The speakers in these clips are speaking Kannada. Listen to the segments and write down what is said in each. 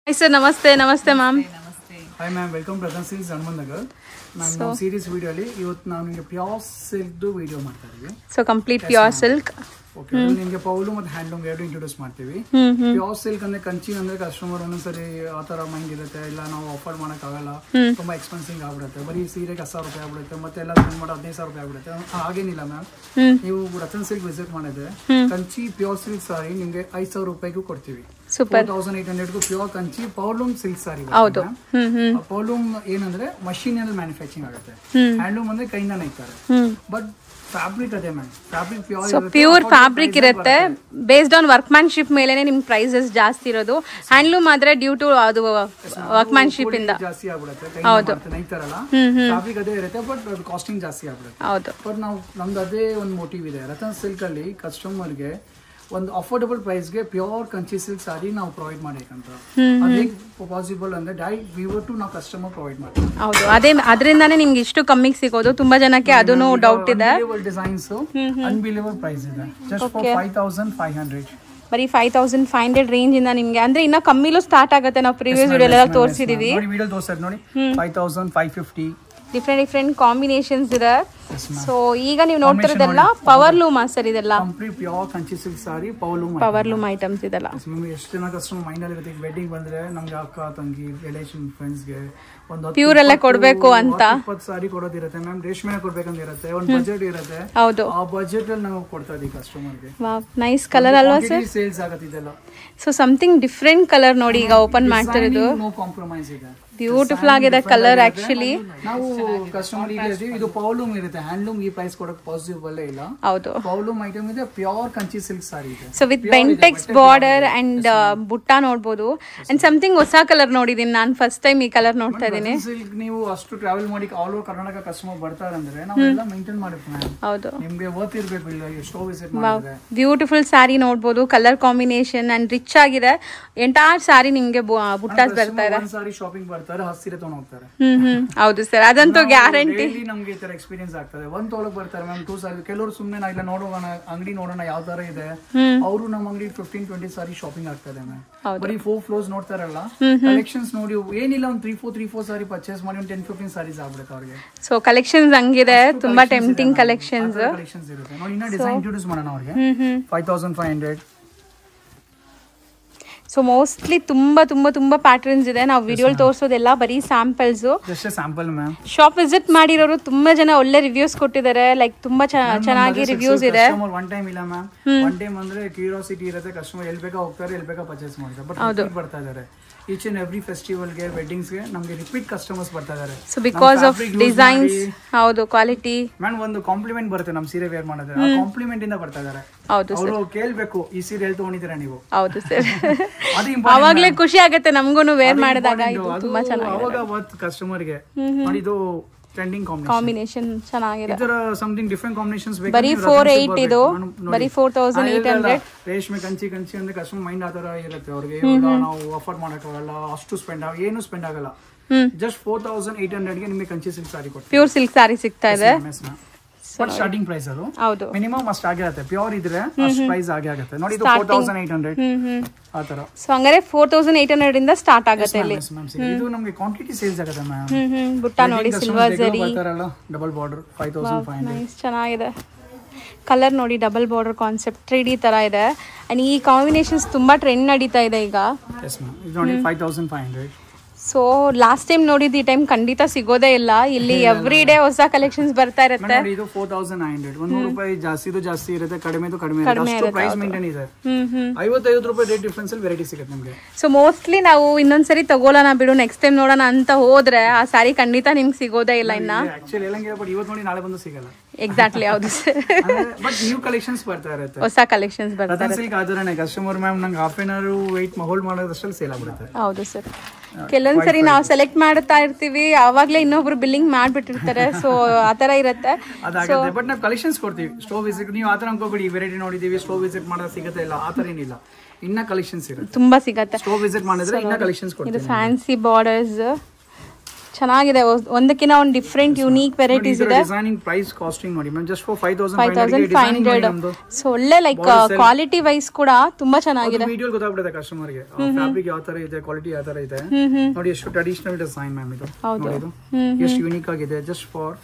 Hi sir, namaste, namaste ma'am. Hi ma'am, welcome to Ratan Silks Hanuman Nagar. Ma'am, so, series video ಅಲ್ಲಿ ಇವತ್ತು ನಾನು ನಿಮಗೆ ಪ್ಯೂರ್ ಸಿಲ್ಕ್ ವಿಡಿಯೋ ಮಾಡ್ತಾ ಇದೀವಿ. So complete pure silk. Okay ನಿಮಗೆ ಪೌಲು ಮತ್ತು ಹ್ಯಾಂಡ್ಲೂಮ್ ಎರಡು ಇಂಟ್ರೊಡ್ಯೂಸ್ ಮಾಡ್ತೀವಿ. ಪ್ಯೂರ್ ಸಿಲ್ಕ್ ಅಂದ್ರೆ ಕಂಚಿ ಅಂದ್ರೆ ಕಸ್ಟಮರ್ ಒಂದೊಂದ್ಸರಿ ಆ ತರ ಮೈಂಡ್ ಇರುತ್ತೆ, ಇಲ್ಲ ನಾವು ಆಫರ್ ಮಾಡಕ್ ಆಗಲ್ಲ, ತುಂಬಾ ಎಕ್ಸ್ಪೆನ್ಸಿವ್ ಆಗ್ಬಿಡುತ್ತೆ, ಬರೀ ಸೀರೆಗೆ 10,000 ರೂಪಾಯಿ ಆಗ್ಬಿಡುತ್ತೆ, ಮತ್ತೆ ಎಲ್ಲ ಸ್ಪೆಂಡ್ ಮಾಡೋ 15,000 ರೂಪಾಯಿ ಆಗ್ಬಿಡುತ್ತೆ. ಹಾಗೇನಿಲ್ಲ ಮ್ಯಾಮ್, ನೀವು ರತನ್ ಸಿಲ್ಕ್ ವಿಸಿಟ್ ಮಾಡಿದ್ರೆ ಕಂಚಿ ಪ್ಯೂರ್ ಸಿಲ್ಕ್ ಸಾರಿ ನಿಮ್ಗೆ 5,000 ರೂಪಾಯಿಗೂ ಕೊಡ್ತೀವಿ. 4,800 ಪ್ಯೂರ್ ಕಂಚಿ ಪೌಲೂಮ್ ಸಿಲ್ಕ್ ಸಾರಿ. ಪೌಲೂಮ್ ಏನಂದ್ರೆ ಮಷೀನ್ ಅಲ್ಲಿ ಮ್ಯಾನುಫ್ಯಾಕ್ಚರಿಂಗ್ ಆಗುತ್ತೆ, ಹ್ಯಾಂಡ್ಲೂಮ್ ಅಂದ್ರೆ ಕೈಯಿಂದ ನೈತಾರೆ. ಬಟ್ ಫ್ಯಾಬ್ರಿಕ್ ಅದೇ ಮ್ಯಾಮ್, ಫ್ಯಾಬ್ರಿಕ್ ಪ್ಯೂರ್ ಫ್ಯಾಬ್ರಿಕ್ ಇರುತ್ತೆ. ಬೇಸ್ಡ್ ಆನ್ ವರ್ಕ್ಮ್ಯಾನ್ಶಿಪ್ ಮೇಲೆನೆ ನಿಮ್ ಪ್ರೈಸಸ್ ಜಾಸ್ತಿ ಇರೋದು. ಹ್ಯಾಂಡ್ಲೂಮ್ ಆದ್ರೆ ಡ್ಯೂ ಟು ಅದು ವರ್ಕ್ಮ್ಯಾನ್ಶಿಪ್ ಇಂದ ಜಾಸ್ತಿ ಆಗ್ಬಿಡುತ್ತೆ, ನೈತಾರಲ್ಲ ಫ್ಯಾಬ್ರಿಕ್ ಅದೇ ಇರುತ್ತೆ, ಬಟ್ ಅದು ಕಾಸ್ಟಿಂಗ್ ಜಾಸ್ತಿ ಆಗ್ಬಿಡುತ್ತೆ. ಹೌದು, ಬಟ್ ನಾವು ನಮ್ದು ಅದೇ ಒಂದು ಮೋಟಿವ್ ಇದೆ, ರತನ್ ಸಿಲ್ಕ್ ಅಲ್ಲಿ ಕಸ್ಟಮರ್ಗೆ ಒಂದು ಅಫೋರ್ಡಬಲ್ ಪ್ರೈಸ್ಗೆ ಪ್ಯೂರ್ ಕಂಚಿ ಸಿಲ್ಕ್ ಸಾರಿ ನಾವು ಪ್ರೊವೈಡ್ ಮಾಡಬೇಕಂತ. ಅದೇ ಪಾಸಿಬಲ್ ಅಂದ್ರೆ ಡೈರೆಕ್ಟ್ ವಿವರ್ ಟು ನಾವು ಕಸ್ಟಮರ್ ಪ್ರೊವೈಡ್ ಮಾಡ್ತೀವಿ. ಹೌದು, ಅದೇ ಅದರಿಂದಾನೇ ನಿಮ್ಗೆ ಇಷ್ಟು ಕಮ್ಮಿಗೆ ಸಿಗೋದು. ತುಂಬಾ ಜನಕ್ಕೆ ಅದನ್ನು ಡೌಟ್ ಇದೆ. ಡಿಸೈನ್ಸ್ ಅನ್ಬಿಲೀವಬಲ್ ಪ್ರೈಸ್ ಇದೆ, ಜಸ್ಟ್ ಫಾರ್ 5,500. ಬರೀ 5,500 ರೇಂಜ್ ಇಂದ ನಿಮ್ಗೆ ಅಂದ್ರೆ ಇನ್ನ ಕಮ್ಮಿಲೂ ಸ್ಟಾರ್ಟ್ ಆಗುತ್ತೆ. ನಾವು ಪ್ರೀವಿಯಸ್ ವಿಡಿಯೋ ಎಲ್ಲ ತೋರಿಸಿದೀವಿ. ವಿಡಿಯೋ ತೋರಿಸಿದ್ ನೋಡಿ 5,550. ಡಿಫ್ರೆಂಟ್ ಕಾಂಬಿನೇಷನ್ಸ್ ಇದೆ. ಸೊ ಈಗ ನೀವು ನೋಡ್ತಿರೋದೆಲ್ಲ ಪವರ್ ಲೂಮ್ ಸರ್, ಇದೆಲ್ಲ ಕಂಪ್ಲೀಟ್ ಪ್ಯೂರ್ ಕಂಚಿ ಸಿಲ್ಕ್ ಸಾರಿ ಪವರ್ ಲೂಮ್ ಐಟಮ್ಸ್ ಇದೆಲ್ಲ. ಎಷ್ಟು ಜನ ಕಸ್ಟಮರ್ ಮೈಂಡ್ ಅಲ್ಲಿ ಇರುತ್ತೆ, ವೆಡ್ಡಿಂಗ್ ಬಂದ್ರೆ ನಮ್ಗೆ ಅಕ್ಕ ತಂಗಿ ರಿಲೇಷನ್ ಫ್ರೆಂಡ್ಸ್ಗೆ ಒಂದು ಪ್ಯೂರ್ ಎಲ್ಲ ಕೊಡ್ಬೇಕು ಅಂತ 20 ಸಾರಿ ಕೊಡೋದಿರುತ್ತೆ ಮ್ಯಾಮ್. ರೇಷ್ಮೆ ಕೊಡ್ಬೇಕಂತ ಇರುತ್ತೆ, ಒಂದು ಬಜೆಟ್ ಇರುತ್ತೆ. ಹೌದು, ಆ ಬಜೆಟ್ ಅಲ್ಲಿ ನಾವು ಕೊಡ್ತಾ ಇದೀವಿ ಕಸ್ಟಮರ್ಗೆ. ನೈಸ್ ಕಲರ್ ಅಲ್ವಾ ಸರ್? ಸೇಲ್ಸ್ ಆಗುತ್ತೆ ಇದೆಲ್ಲ. ಸೊ ಸಮಥಿಂಗ್ ಡಿಫ್ರೆಂಟ್ ಕಲರ್ ನೋಡಿ, ಈಗ ಓಪನ್ ಮಾಡ್ತಿರೋದು ನೋ ಕಾಂಪ್ರಮೈಸ್ ಇದೆ, ಬ್ಯೂಟಿಫುಲ್ ಆಗಿದೆ ಕಲರ್. ಆಕ್ಚುಲಿ ನಾವು ಕಸ್ಟಮರ್ ಇದು ಪೌಲೂಮ್ ಇರುತ್ತೆ, ಹ್ಯಾಂಡ್ಲೂಮ್ ಈ ಪ್ರೈಸ್ ಕೊಡಕ್ ಪಾಸಿಬಲ್ ಇಲ್ಲ. ಹೌದು, ಪೌಲೂಮ್ ಐಟಮ್ ಇದೆ, ಪ್ಯೂರ್ ಕಂಚಿ ಸಿಲ್ಕ್ ಸಾರಿ ಇದೆ. So with Bentex border and ಬುಟ್ಟ ನೋಡಬಹುದು. ಅಂಡ್ ಸಮಥಿಂಗ್ ಹೊಸ ಕಲರ್ ನೋಡಿದೀನಿ ನಾನು, ಫಸ್ಟ್ ಟೈಮ್ ಈ ಕಲರ್ ನೋಡ್ತಾ ಇದೀನಿ. ಸಿಲ್ಕ್ ನೀವು ಅಷ್ಟು ಟ್ರಾವೆಲ್ ಮಾಡಿ ಆಲ್ ಓವರ್ ಕರ್ನಾಟಕ ಕಸ್ಟಮರ್ ಬರ್ತಾರೆ ಅಂದ್ರೆ ನಾವೆಲ್ಲ ಮೇಂಟೈನ್ ಮಾಡಬೇಕು. ಹೌದು, ನಿಮ್ಗೆ ವರ್ತ್ ಇರಬೇಕು, ಇಲ್ಲ ಎಷ್ಟೋ ವಿಸಿಟ್ ಮಾಡಿದ್ರೆ ಬ್ಯೂಟಿಫುಲ್ ಸ್ಯಾರಿ ನೋಡಬಹುದು. ಕಲರ್ ಕಾಂಬಿನೇಷನ್ ಅಂಡ್ ರಿಚ್ ಆಗಿದೆ. ಎಂಟೈರ್ ಸ್ಯಾರಿ ನಿಮ್ಗೆ ಬುಟ್ಟಾಸ್ ಬರ್ತಾ ಇದೆ. ಸಾರಿ ಶಾಪಿಂಗ್ ಬರ್ತಾರೆ, ಹಸಿರೆ ತಗೊಂಡು ಹೋಗ್ತಾರೆ. ಹೌದು ಸರ್, ಅದಂತೂ ಗ್ಯಾರಂಟಿ. ನಮ್ಗೆ ಈ ತರ ಎಕ್ಸ್ಪೀರಿಯನ್ಸ್ ಆಗ್ತದೆ. ಒಂದ್ ತೊಳಗ್ ಬರ್ತಾರೆ ಮ್ಯಾಮ್, 2 ಸಾರಿ. ಕೆಲವರು ಸುಮ್ಮನೆ ನಾ ಇಲ್ಲ ನೋಡೋಣ ಅಂಗಡಿ ನೋಡೋಣ ಯಾವ ತರ ಇದೆ, ಅವರು ನಮ್ಮ ಅಂಗಡಿ 15-20 ಸಾರಿ ಶಾಪಿಂಗ್ ಆಗ್ತದೆ ಮ್ಯಾಮ್. ಬರೀ 4 ಫ್ಲೋರ್ಸ್ ನೋಡ್ತಾರಲ್ಲ, ಕಲೆಕ್ಷನ್ಸ್ ನೋಡಿ ಏನಿಲ್ಲ ಒಂದು 3-4 ಸಾರಿ ಪರ್ಚೇಸ್ ಮಾಡಿ ಒಂದು 10-15 ಸಾರೀಸ್ ಆಗ್ಬಿಡುತ್ತೆ ಅವ್ರಿಗೆ. ಸೊ ಕಲೆಕ್ಷನ್ಸ್ ಹಂಗಿದೆ, ತುಂಬಾ ಟೆಂಪ್ಟಿಂಗ್ ಕಲೆಕ್ಷನ್ಸ್ ಇರುತ್ತೆ ನೋಡಿ. ಇನ್ನ ಡಿಸೈನ್ ಇಂಟ್ರೊಡ್ಯೂಸ್ ಮಾಡೋಣ ಅವ್ರಿಗೆ. 5,500. ಸೊ ಮೋಸ್ಟ್ಲಿ ತುಂಬಾ ತುಂಬಾ ತುಂಬಾ ಪ್ಯಾಟರ್ನ್ಸ್ ಇದೆ. ನಾವು ವಿಡಿಯೋಲ್ ತೋರಿಸೋದೆಲ್ಲ ಬರೀ samples. Just sample ma'am. Shop visit ಮಾಡಿರೋರು ತುಂಬಾ ಜನ ಒಳ್ಳೆ ರಿವ್ಯೂಸ್ ಕೊಟ್ಟಿದ್ದಾರೆ. ಲೈಕ್ ತುಂಬಾ ಚೆನ್ನಾಗಿ ರಿವ್ಯೂಸ್ ಇದೆ. ಒನ್ ಟೈಮ್ ಇಲ್ಲ ಮ್ಯಾಮ್, ಒನ್ ಟೈಮ್ ಅಂದ್ರೆ ಕ್ಯೂರಿಯಾಸಿಟಿ ಇರುತ್ತೆ. ಕಸ್ಟಮರ್ ಎಲ್ಲಿ ಬೇಕಾ ಹೋಗ್ತಾರೆ, ಎಲ್ಲಿ ಬೇಕಾ ಪರ್ಚೇಸ್ ಮಾಡ್ತಾರೆ. ಬಟ್ ಬರ್ತಾ ಇದ್ದಾರೆ ಈಚ್ ಅಂಡ್ ಎವ್ರಿ ಫೆಸ್ಟಿವಲ್ಗೆ, ವೆಡ್ಡಿಂಗ್ಸ್ಗೆ ನಮಗೆ ರಿಪೀಟ್ ಕಸ್ಟಮರ್ಸ್ ಬರ್ತಾ ಇದ್ದಾರೆ. ಸೊ ಬಿಕಾಸ್ ಆಫ್ ಡಿಸೈನ್ಸ್, ಹೌದು, ಕ್ವಾಲಿಟಿ. ಮ್ಯಾಮ್ ಒಂದು ಕಾಂಪ್ಲಿಮೆಂಟ್ ಬರುತ್ತೆ ನಮ್ಮ ಸೀರೆ ವೇರ್ ಮಾಡಿದ್ರೆ, ಆ ಕಾಂಪ್ಲಿಮೆಂಟ್ ಇಂದ ಬರ್ತಾ ಇದ್ದಾರೆ. ಹೌದು, ಅವರು ಕೇಳ್ಬೇಕು ಈ ಸೀರೆ ಎಲ್ಲಿ ತಗೊಂಡಿದ್ದೀರಾ ನೀವು. ಹೌದು ಸರ್, ಅವಾಗ್ಲೇ ಖುಷಿ ಆಗುತ್ತೆ ನಮಗೂ ವೇರ್ ಮಾಡಿದಾಗ. ತುಂಬಾ ಚೆನ್ನಾಗಿದೆ. ಅವಾಗ ಅವತ್ತು ಕಸ್ಟಮರ್ಗೆ ನೋಡಿ ಇದು ಟ್ರೆಂಡಿಂಗ್ ಕಾಂಬಿನೇಷನ್ ಚೆನ್ನಾಗಿದೆ. ಇದರ ಸಮಥಿಂಗ್ ಡಿಫರೆಂಟ್ ಕಾಂಬಿನೇಷನ್ಸ್ ಬೇಕು. ಬರೀ 4,800 ಇದು, ಬರೀ 4,800. ರೇಷ್ಮೆ ಕಂಚಿ ಅಂದ್ರೆ ಕಸ್ಟಮರ್ ಮೈಂಡ್ ಆ ತರ ಇರುತ್ತೆ ಅವ್ರಿಗೆ. ನಾವು ಆಫರ್ ಮಾಡಕ್ಕಾಗಲ್ಲ, ಅಷ್ಟು ಏನು ಸ್ಪೆಂಡ್ ಆಗಲ್ಲ. ಜಸ್ಟ್ 4,800 ಗೆ ನಿಮಗೆ ಕಂಚಿ ಸಿಲ್ಕ್ ಸಾರಿ ಕೊಡ್ತೀವಿ. ಪ್ಯೂರ್ ಸಿಲ್ಕ್ ಸಾರಿ ಸಿಗ್ತಾ ಇದೆ. ಸ್ಟಾರ್ಟಿಂಗ್ ಪ್ರೈಸ್ ಅದು. ಹೌದು, ಮಿನಿಮಮ್ ಅಷ್ಟು ಆಗಿರುತ್ತೆ. ಪ್ಯೂರ್ ಇದ್ರೆ ಅಷ್ಟು ಪ್ರೈಸ್ ಆಗಿರುತ್ತೆ ನೋಡಿ. ಇದು 4,800 ಆ ತರ. ಸೊ ಹಂಗಾರೆ 4,800 ಇಂದ ಸ್ಟಾರ್ಟ್ ಆಗುತ್ತೆ ಇಲ್ಲಿ. ಇದು ನಮಗೆ ಕ್ವಾಂಟಿಟಿ ಸೇಲ್ಸ್ ಆಗುತ್ತೆ ಮ್ಯಾಮ್. ಬುಟ್ಟ ನೋಡಿ, ಸಿಲ್ವರ್ ಜರಿ, ಡಬಲ್ ಬಾರ್ಡರ್ 5,500. ನೈಸ್, ಚೆನ್ನಾಗಿದೆ. ಕಲರ್ ನೋಡಿ, ಡಬಲ್ ಬಾರ್ಡರ್ ಕಾನ್ಸೆಪ್ಟ್ 3D ತರ ಇದೆ. ಅಂಡ್ ಈ ಕಾಂಬಿನೇಷನ್ಸ್ ತುಂಬಾ ಟ್ರೆಂಡ್ ನಡೀತಾ ಇದೆ ಈಗ. ಎಸ್ ಮ್ಯಾಮ್, ಇದು ನೋಡಿ 5,500. ಸೊ ಲಾಸ್ಟ್ ಟೈಮ್ ನೋಡಿದ ಈ ಟೈಮ್ ಖಂಡಿತ ಸಿಗೋದೇ ಇಲ್ಲ. ಇಲ್ಲಿ ಎವ್ರಿ ಡೇ ಹೊಸ ಕಲೆಕ್ಷನ್ಸ್ ಬರ್ತಾ ಇರುತ್ತೆ. ಇದು 4,900. 100 ರೂಪಾಯಿ ಜಾಸ್ತಿದು ಜಾಸ್ತಿ ಇರುತ್ತೆ, ಕಡಿಮೆದು ಕಡಿಮೆ ಇರುತ್ತೆ. ಪ್ರೈಸ್ ಮೇಂಟೈನ್ ಇದೆ. 55 ರೂಪಾಯಿ ರೇಟ್ ಡಿಫರೆನ್ಸ್ ಅಲ್ಲಿ ವೆರೈಟಿ ಸಿಗುತ್ತೆ ನಿಮಗೆ. ಸೊ ಮೋಸ್ಟ್ಲಿ ನಾವು ಇನ್ನೊಂದ್ಸರಿ ತಗೋಳೋಣ ಬಿಡು, ನೆಕ್ಸ್ಟ್ ಟೈಮ್ ನೋಡೋಣ ಅಂತ ಹೋದ್ರೆ ಆ ಸಾರಿ ಖಂಡಿತ ನಿಮ್ಗೆ ಸಿಗೋದೇ ಇಲ್ಲ. ಇನ್ನ ಆಕ್ಚುಲಿ ಹೇಳಂಗಿಲ್ಲ, ಬಟ್ ಇವತ್ತು ನೋಡಿ ನಾಳೆ ಬಂದು ಸಿಗಲ್ಲ. ಎಕ್ಸಾಕ್ಟ್ಲಿ, ಹೌದು ಸರ್. ಬಟ್ ನ್ಯೂ ಕಲೆಕ್ಷನ್ಸ್ ಬರ್ತಾ ಇರುತ್ತೆ, ಹೊಸ ಕಲೆಕ್ಷನ್ಸ್ ಬರ್ತಾ ಇರುತ್ತೆ. ಸಿಲ್ಕ್ ಆದ್ರೆ ಕಸ್ಟಮರ್ ಮ್ಯಾಮ್ ನಂಗೆ half an hour wait hold ಮಾಡೋದಷ್ಟಲ್ಲಿ ಸೇಲ್ ಆಗ್ಬಿಡುತ್ತೆ. ಹೌದು ಸರ್, ಕೆಲವೊಂದ್ಸರಿ ನಾವು ಸೆಲೆಕ್ಟ್ ಮಾಡ್ತಾ ಇರ್ತೀವಿ, ಆವಾಗ್ಲೇ ಇನ್ನೊಬ್ರು ಬಿಲ್ಲಿಂಗ್ ಮಾಡ್ಬಿಟ್ಟಿರ್ತಾರೆ. ಸೊ ಆತರ ಇರುತ್ತೆ. ಬಟ್ ನಾವು ಕಲೆಕ್ಷನ್ಸ್ ಕೊಡ್ತೀವಿ. ಸ್ಟೋವ್ ವಿಸಿಟ್ ನೀವು ಆತರ ಅನ್ಕೋಬೇಡಿ, ವೆರೈಟಿ ನೋಡಿದೀವಿ ಸ್ಟೋವ್ ವಿಸಿಟ್ ಮಾಡೋದು ಸಿಗುತ್ತೆ ಇಲ್ಲ, ಆತರ ಏನಿಲ್ಲ. ಇನ್ನ ಕಲೆಕ್ಷನ್ಸ್ ಇರುತ್ತೆ, ತುಂಬಾ ಸಿಗತ್ತೆ. ಸ್ಟೋವ್ ವಿಸಿಟ್ ಮಾಡಿದ್ರೆ ಇನ್ನ ಕಲೆಕ್ಷನ್ಸ್ ಕೊಡ್ತೀವಿ. ಇದು ಫ್ಯಾನ್ಸಿ ಬಾರ್ಡರ್ಸ್ ಚೆನ್ನಾಗಿದೆ, ಒಂದಕ್ಕಿಂತ ಒಂದು ಡಿಫ್ರೆಂಟ್ ಯುನೀಕ್ ವೆರೈಟೀಸ್ ಇದೆ. ಡಿಸೈನಿಂಗ್ ಪ್ರೈಸ್ ಕಾಸ್ಟಿಂಗ್ ನೋಡಿ ಮ್ಯಾಮ್ ಜಸ್ಟ್ ಫಾರ್ 5500. ಸೊ ಒಳ್ಳೆ ಲೈಕ್ ಕ್ವಾಲಿಟಿ ವೈಸ್ ಕೂಡ ತುಂಬಾ ಚೆನ್ನಾಗಿದೆ. ವಿಡಿಯೋ ಗೊತ್ತಾಗ್ಬಿಡುತ್ತೆ ಕಸ್ಟಮರ್ ಗೆ ಫ್ಯಾಬ್ರಿಕ್ ಯಾವ ತರ ಇದೆ, ಕ್ವಾಲಿಟಿ ಯಾವ ತರ ಇದೆ ನೋಡಿ. ಎಷ್ಟು ಟ್ರೆಡಿಷನಲ್ ಡಿಸೈನ್ ಮ್ಯಾಮ್ ಇದು, ನೋಡಿ ಎಷ್ಟು ಯೂನಿಕ್ ಆಗಿದೆ. ಜಸ್ಟ್ ಫಾರ್